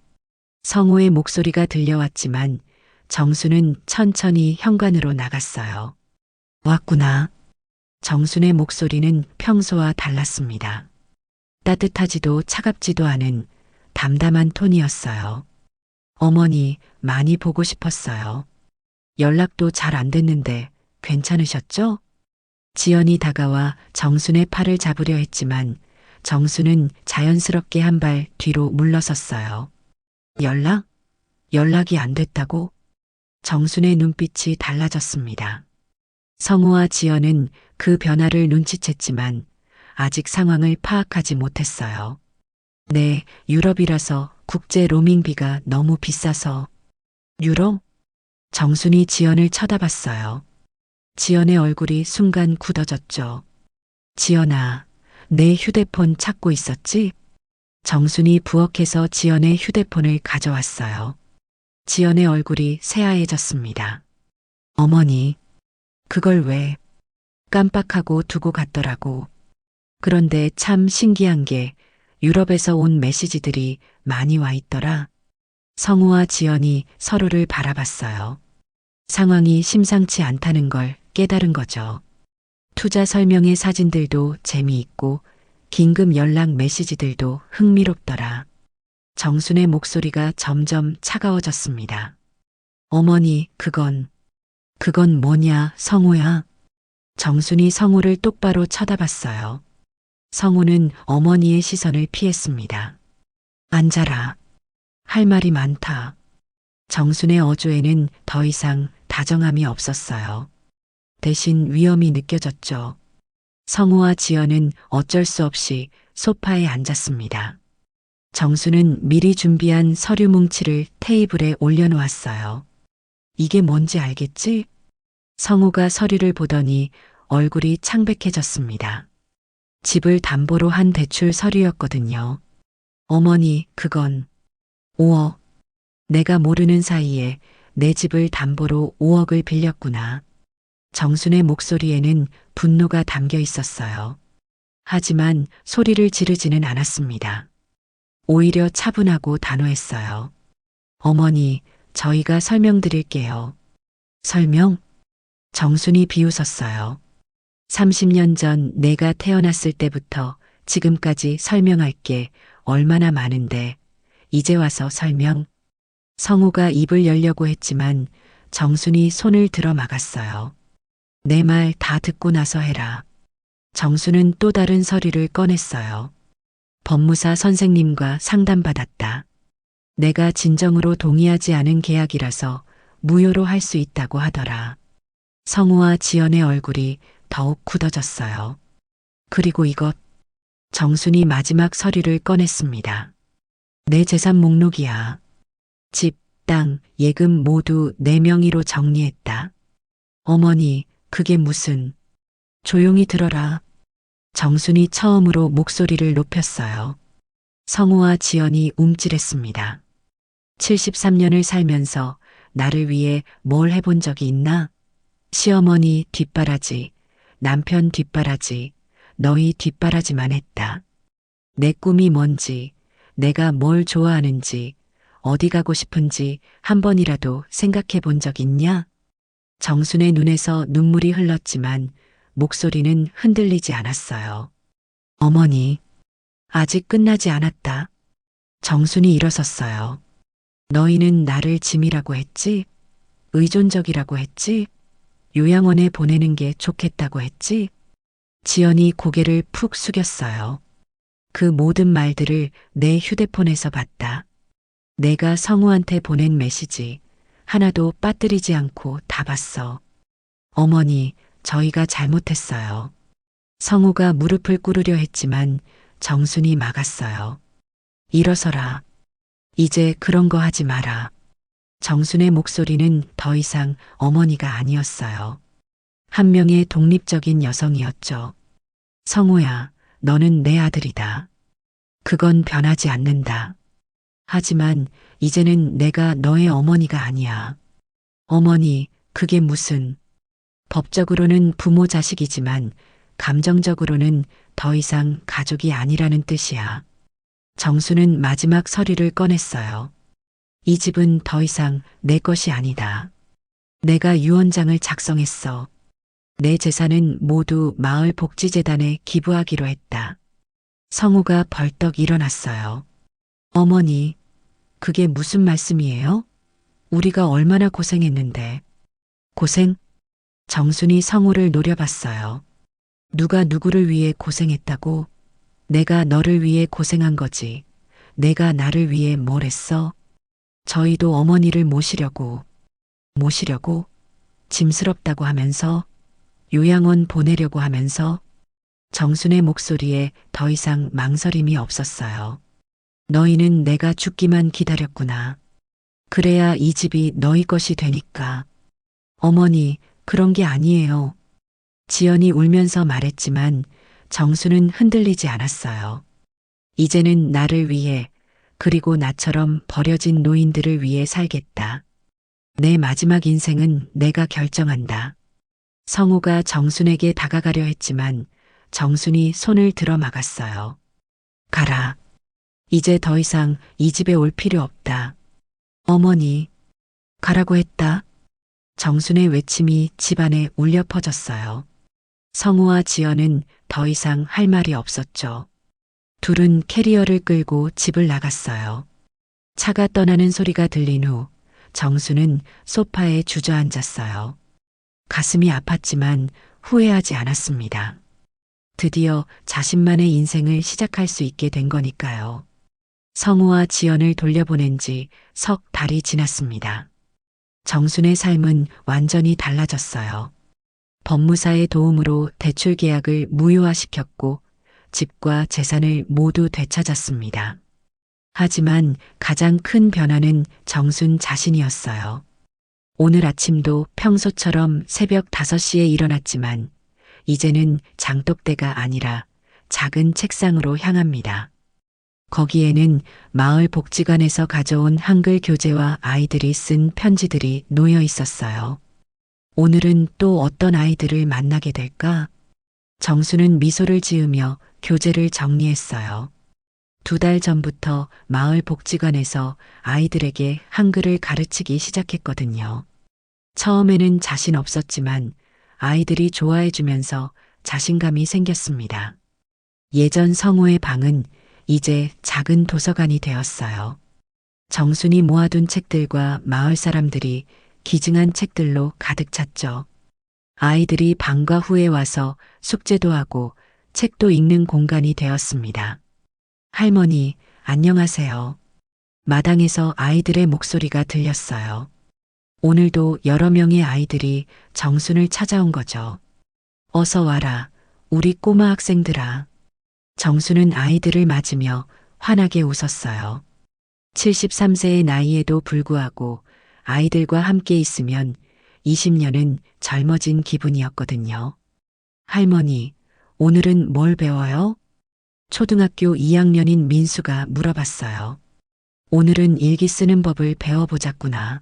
S1: 성우의 목소리가 들려왔지만 정수는 천천히 현관으로 나갔어요. 왔구나. 정순의 목소리는 평소와 달랐습니다. 따뜻하지도 차갑지도 않은 담담한 톤이었어요. 어머니, 많이 보고 싶었어요. 연락도 잘 안 됐는데 괜찮으셨죠? 지연이 다가와 정순의 팔을 잡으려 했지만 정순은 자연스럽게 한 발 뒤로 물러섰어요. 연락? 연락이 안 됐다고? 정순의 눈빛이 달라졌습니다. 성우와 지연은 그 변화를 눈치챘지만 아직 상황을 파악하지 못했어요. 네, 유럽이라서 국제 로밍비가 너무 비싸서. 유럽? 정순이 지연을 쳐다봤어요. 지연의 얼굴이 순간 굳어졌죠. 지연아, 내 휴대폰 찾고 있었지? 정순이 부엌에서 지연의 휴대폰을 가져왔어요. 지연의 얼굴이 새하얘졌습니다. 어머니, 그걸 왜? 깜빡하고 두고 갔더라고. 그런데 참 신기한 게 유럽에서 온 메시지들이 많이 와 있더라. 성우와 지연이 서로를 바라봤어요. 상황이 심상치 않다는 걸 깨달은 거죠. 투자 설명의 사진들도 재미있고 긴급 연락 메시지들도 흥미롭더라. 정순의 목소리가 점점 차가워졌습니다. 어머니, 그건 뭐냐, 성우야? 정순이 성우를 똑바로 쳐다봤어요. 성우는 어머니의 시선을 피했습니다. 앉아라. 할 말이 많다. 정순의 어조에는 더 이상 다정함이 없었어요. 대신 위험이 느껴졌죠. 성우와 지연은 어쩔 수 없이 소파에 앉았습니다. 정수는 미리 준비한 서류 뭉치를 테이블에 올려놓았어요. 이게 뭔지 알겠지? 성우가 서류를 보더니 얼굴이 창백해졌습니다. 집을 담보로 한 대출 서류였거든요. 어머니, 그건 5억. 내가 모르는 사이에 내 집을 담보로 5억을 빌렸구나. 정순의 목소리에는 분노가 담겨 있었어요. 하지만 소리를 지르지는 않았습니다. 오히려 차분하고 단호했어요. 어머니, 저희가 설명드릴게요. 설명? 정순이 비웃었어요. 30년 전 내가 태어났을 때부터 지금까지 설명할 게 얼마나 많은데 이제 와서 설명? 성우가 입을 열려고 했지만 정순이 손을 들어 막았어요. 내 말 다 듣고 나서 해라. 정순은 또 다른 서류를 꺼냈어요. 법무사 선생님과 상담받았다. 내가 진정으로 동의하지 않은 계약이라서 무효로 할 수 있다고 하더라. 성우와 지연의 얼굴이 더욱 굳어졌어요. 그리고 이것, 정순이 마지막 서류를 꺼냈습니다. 내 재산 목록이야. 집, 땅, 예금 모두 내 명의로 정리했다. 어머니, 그게 무슨... 조용히 들어라. 정순이 처음으로 목소리를 높였어요. 성우와 지연이 움찔했습니다. 73년을 살면서 나를 위해 뭘 해본 적이 있나? 시어머니 뒷바라지, 남편 뒷바라지, 너희 뒷바라지만 했다. 내 꿈이 뭔지, 내가 뭘 좋아하는지, 어디 가고 싶은지 한 번이라도 생각해 본 적 있냐? 정순의 눈에서 눈물이 흘렀지만 목소리는 흔들리지 않았어요. 어머니, 아직 끝나지 않았다. 정순이 일어섰어요. 너희는 나를 짐이라고 했지? 의존적이라고 했지? 요양원에 보내는 게 좋겠다고 했지? 지연이 고개를 푹 숙였어요. 그 모든 말들을 내 휴대폰에서 봤다. 내가 성우한테 보낸 메시지 하나도 빠뜨리지 않고 다 봤어. 어머니, 저희가 잘못했어요. 성우가 무릎을 꿇으려 했지만 정순이 막았어요. 일어서라. 이제 그런 거 하지 마라. 정순의 목소리는 더 이상 어머니가 아니었어요. 한 명의 독립적인 여성이었죠. 성우야, 너는 내 아들이다. 그건 변하지 않는다. 하지만 이제는 내가 너의 어머니가 아니야. 어머니, 그게 무슨... 법적으로는 부모 자식이지만 감정적으로는 더 이상 가족이 아니라는 뜻이야. 정수는 마지막 서류를 꺼냈어요. 이 집은 더 이상 내 것이 아니다. 내가 유언장을 작성했어. 내 재산은 모두 마을 복지재단에 기부하기로 했다. 성우가 벌떡 일어났어요. 어머니, 그게 무슨 말씀이에요? 우리가 얼마나 고생했는데. 고생? 정순이 성우를 노려봤어요. 누가 누구를 위해 고생했다고? 내가 너를 위해 고생한 거지. 내가 나를 위해 뭘 했어? 저희도 어머니를 모시려고 짐스럽다고 하면서 요양원 보내려고 하면서 정순의 목소리에 더 이상 망설임이 없었어요. 너희는 내가 죽기만 기다렸구나. 그래야 이 집이 너희 것이 되니까. 어머니, 그런 게 아니에요. 지연이 울면서 말했지만 정수는 흔들리지 않았어요. 이제는 나를 위해 그리고 나처럼 버려진 노인들을 위해 살겠다. 내 마지막 인생은 내가 결정한다. 성우가 정순에게 다가가려 했지만 정순이 손을 들어 막았어요. 가라. 이제 더 이상 이 집에 올 필요 없다. 어머니, 가라고 했다. 정순의 외침이 집안에 울려 퍼졌어요. 성우와 지연은 더 이상 할 말이 없었죠. 둘은 캐리어를 끌고 집을 나갔어요. 차가 떠나는 소리가 들린 후 정수는 소파에 주저앉았어요. 가슴이 아팠지만 후회하지 않았습니다. 드디어 자신만의 인생을 시작할 수 있게 된 거니까요. 성우와 지연을 돌려보낸 지 석 달이 지났습니다. 정순의 삶은 완전히 달라졌어요. 법무사의 도움으로 대출 계약을 무효화시켰고 집과 재산을 모두 되찾았습니다. 하지만 가장 큰 변화는 정순 자신이었어요. 오늘 아침도 평소처럼 새벽 5시에 일어났지만 이제는 장독대가 아니라 작은 책상으로 향합니다. 거기에는 마을 복지관에서 가져온 한글 교재와 아이들이 쓴 편지들이 놓여 있었어요. 오늘은 또 어떤 아이들을 만나게 될까? 정수는 미소를 지으며 교재를 정리했어요. 2달 전부터 마을 복지관에서 아이들에게 한글을 가르치기 시작했거든요. 처음에는 자신 없었지만 아이들이 좋아해주면서 자신감이 생겼습니다. 예전 성우의 방은 이제 작은 도서관이 되었어요. 정순이 모아둔 책들과 마을 사람들이 기증한 책들로 가득 찼죠. 아이들이 방과 후에 와서 숙제도 하고 책도 읽는 공간이 되었습니다. 할머니, 안녕하세요. 마당에서 아이들의 목소리가 들렸어요. 오늘도 여러 명의 아이들이 정순을 찾아온 거죠. 어서 와라, 우리 꼬마 학생들아. 정순은 아이들을 맞으며 환하게 웃었어요. 73세의 나이에도 불구하고 아이들과 함께 있으면 20년은 젊어진 기분이었거든요. 할머니, 오늘은 뭘 배워요? 초등학교 2학년인 민수가 물어봤어요. 오늘은 일기 쓰는 법을 배워보자꾸나.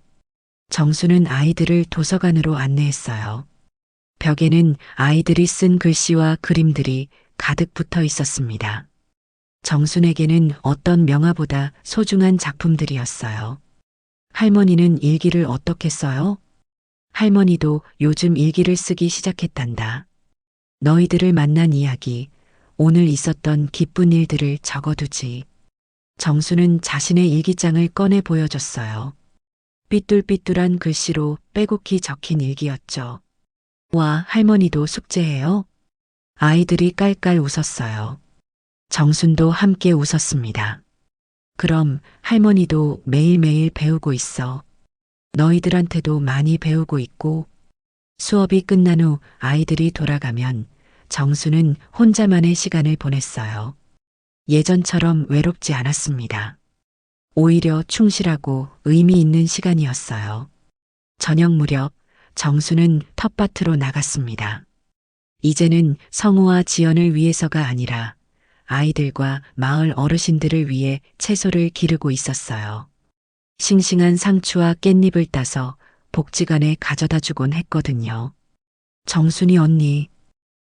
S1: 정수는 아이들을 도서관으로 안내했어요. 벽에는 아이들이 쓴 글씨와 그림들이 가득 붙어 있었습니다. 정순에게는 어떤 명화보다 소중한 작품들이었어요. 할머니는 일기를 어떻게 써요? 할머니도 요즘 일기를 쓰기 시작했단다. 너희들을 만난 이야기, 오늘 있었던 기쁜 일들을 적어두지. 정수는 자신의 일기장을 꺼내 보여줬어요. 삐뚤삐뚤한 글씨로 빼곡히 적힌 일기였죠. 와, 할머니도 숙제해요? 아이들이 깔깔 웃었어요. 정순도 함께 웃었습니다. 그럼 할머니도 매일매일 배우고 있어. 너희들한테도 많이 배우고 있고. 수업이 끝난 후 아이들이 돌아가면 정수는 혼자만의 시간을 보냈어요. 예전처럼 외롭지 않았습니다. 오히려 충실하고 의미 있는 시간이었어요. 저녁 무렵 정수는 텃밭으로 나갔습니다. 이제는 성우와 지연을 위해서가 아니라 아이들과 마을 어르신들을 위해 채소를 기르고 있었어요. 싱싱한 상추와 깻잎을 따서 복지관에 가져다 주곤 했거든요. 정순이 언니,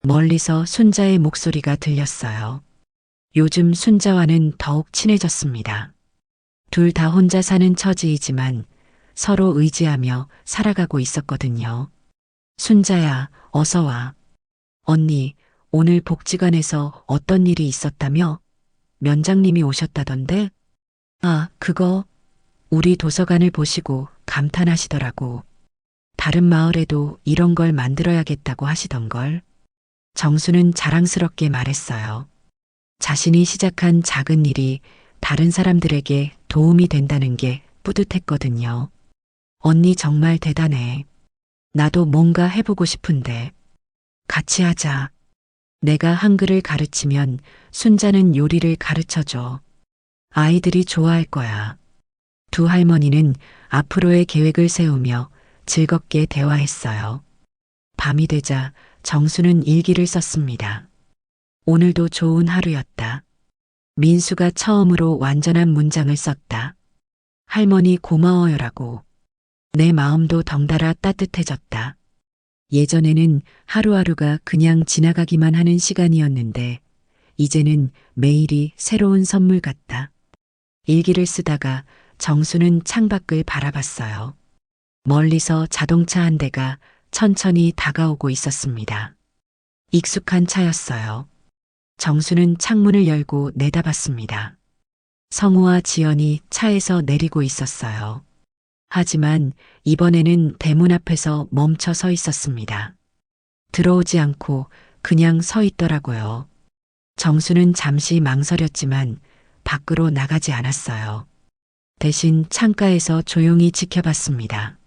S1: 멀리서 순자의 목소리가 들렸어요. 요즘 순자와는 더욱 친해졌습니다. 둘 다 혼자 사는 처지이지만 서로 의지하며 살아가고 있었거든요. 순자야, 어서 와. 언니, 오늘 복지관에서 어떤 일이 있었다며? 면장님이 오셨다던데? 아, 그거 우리 도서관을 보시고 감탄하시더라고. 다른 마을에도 이런 걸 만들어야겠다고 하시던걸. 정수는 자랑스럽게 말했어요. 자신이 시작한 작은 일이 다른 사람들에게 도움이 된다는 게 뿌듯했거든요. 언니 정말 대단해. 나도 뭔가 해보고 싶은데. 같이 하자. 내가 한글을 가르치면 순자는 요리를 가르쳐줘. 아이들이 좋아할 거야. 두 할머니는 앞으로의 계획을 세우며 즐겁게 대화했어요. 밤이 되자 정수는 일기를 썼습니다. 오늘도 좋은 하루였다. 민수가 처음으로 완전한 문장을 썼다. 할머니 고마워요라고. 내 마음도 덩달아 따뜻해졌다. 예전에는 하루하루가 그냥 지나가기만 하는 시간이었는데 이제는 매일이 새로운 선물 같다. 일기를 쓰다가 정수는 창밖을 바라봤어요. 멀리서 자동차 한 대가 천천히 다가오고 있었습니다. 익숙한 차였어요. 정수는 창문을 열고 내다봤습니다. 성우와 지연이 차에서 내리고 있었어요. 하지만 이번에는 대문 앞에서 멈춰 서 있었습니다. 들어오지 않고 그냥 서 있더라고요. 정수는 잠시 망설였지만 밖으로 나가지 않았어요. 대신 창가에서 조용히 지켜봤습니다.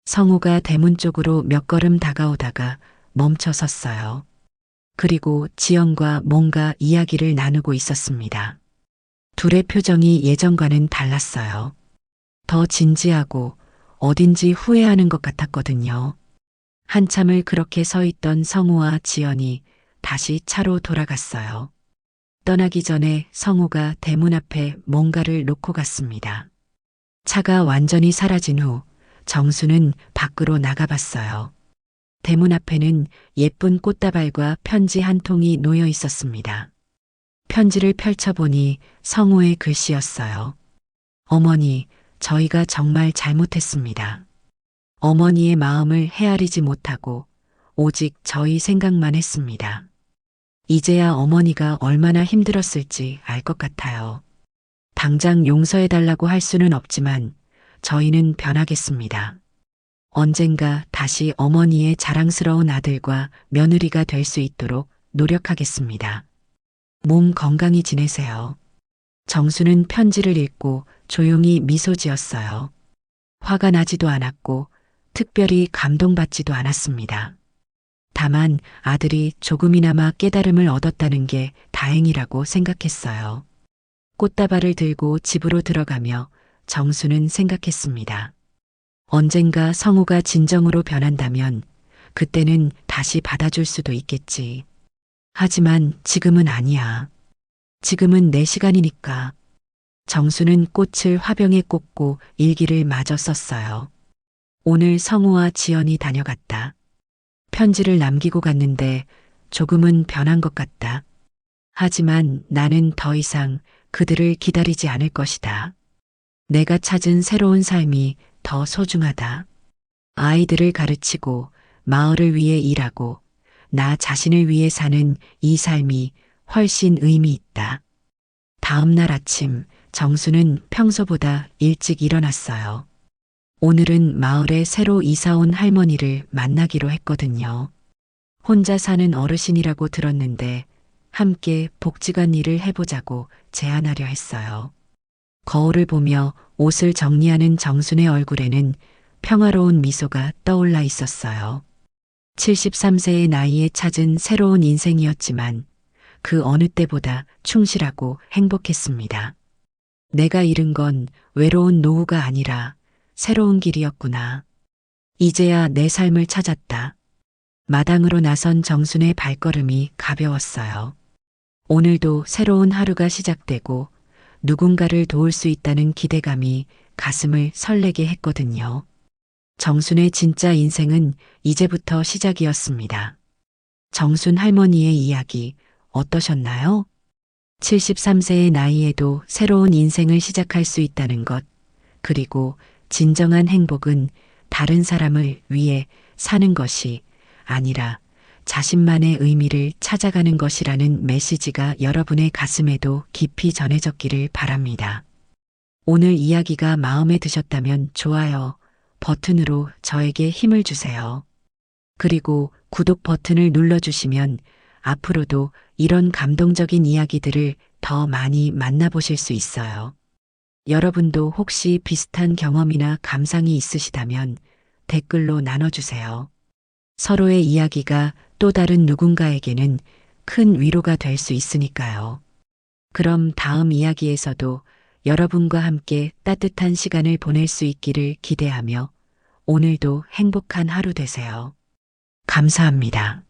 S1: 성우가 대문 쪽으로 몇 걸음 다가오다가 멈춰 섰어요. 그리고 지연과 뭔가 이야기를 나누고 있었습니다. 둘의 표정이 예전과는 달랐어요. 더 진지하고 어딘지 후회하는 것 같았거든요. 한참을 그렇게 서 있던 성우와 지연이 다시 차로 돌아갔어요. 떠나기 전에 성우가 대문 앞에 뭔가를 놓고 갔습니다. 차가 완전히 사라진 후 정수는 밖으로 나가봤어요. 대문 앞에는 예쁜 꽃다발과 편지 한 통이 놓여 있었습니다. 편지를 펼쳐보니 성우의 글씨였어요. 어머니, 저희가 정말 잘못했습니다. 어머니의 마음을 헤아리지 못하고 오직 저희 생각만 했습니다. 이제야 어머니가 얼마나 힘들었을지 알 것 같아요. 당장 용서해달라고 할 수는 없지만 저희는 변하겠습니다. 언젠가 다시 어머니의 자랑스러운 아들과 며느리가 될 수 있도록 노력하겠습니다. 몸 건강히 지내세요. 정수는 편지를 읽고 조용히 미소 지었어요. 화가 나지도 않았고 특별히 감동받지도 않았습니다. 다만 아들이 조금이나마 깨달음을 얻었다는 게 다행이라고 생각했어요. 꽃다발을 들고 집으로 들어가며 정수는 생각했습니다. 언젠가 성우가 진정으로 변한다면 그때는 다시 받아줄 수도 있겠지. 하지만 지금은 아니야. 지금은 내 시간이니까. 정수는 꽃을 화병에 꽂고 일기를 마저 썼어요. 오늘 성우와 지연이 다녀갔다. 편지를 남기고 갔는데 조금은 변한 것 같다. 하지만 나는 더 이상 그들을 기다리지 않을 것이다. 내가 찾은 새로운 삶이 더 소중하다. 아이들을 가르치고 마을을 위해 일하고 나 자신을 위해 사는 이 삶이 훨씬 의미 있다. 다음 날 아침 정수는 평소보다 일찍 일어났어요. 오늘은 마을에 새로 이사 온 할머니를 만나기로 했거든요. 혼자 사는 어르신이라고 들었는데 함께 복지관 일을 해보자고 제안하려 했어요. 거울을 보며 옷을 정리하는 정순의 얼굴에는 평화로운 미소가 떠올라 있었어요. 73세의 나이에 찾은 새로운 인생이었지만 그 어느 때보다 충실하고 행복했습니다. 내가 잃은 건 외로운 노후가 아니라 새로운 길이었구나. 이제야 내 삶을 찾았다. 마당으로 나선 정순의 발걸음이 가벼웠어요. 오늘도 새로운 하루가 시작되고 누군가를 도울 수 있다는 기대감이 가슴을 설레게 했거든요. 정순의 진짜 인생은 이제부터 시작이었습니다. 정순 할머니의 이야기 어떠셨나요? 73세의 나이에도 새로운 인생을 시작할 수 있다는 것, 그리고 진정한 행복은 다른 사람을 위해 사는 것이 아니라 자신만의 의미를 찾아가는 것이라는 메시지가 여러분의 가슴에도 깊이 전해졌기를 바랍니다. 오늘 이야기가 마음에 드셨다면 좋아요 버튼으로 저에게 힘을 주세요. 그리고 구독 버튼을 눌러주시면 앞으로도 이런 감동적인 이야기들을 더 많이 만나보실 수 있어요. 여러분도 혹시 비슷한 경험이나 감상이 있으시다면 댓글로 나눠주세요. 서로의 이야기가 또 다른 누군가에게는 큰 위로가 될 수 있으니까요. 그럼 다음 이야기에서도 여러분과 함께 따뜻한 시간을 보낼 수 있기를 기대하며 오늘도 행복한 하루 되세요. 감사합니다.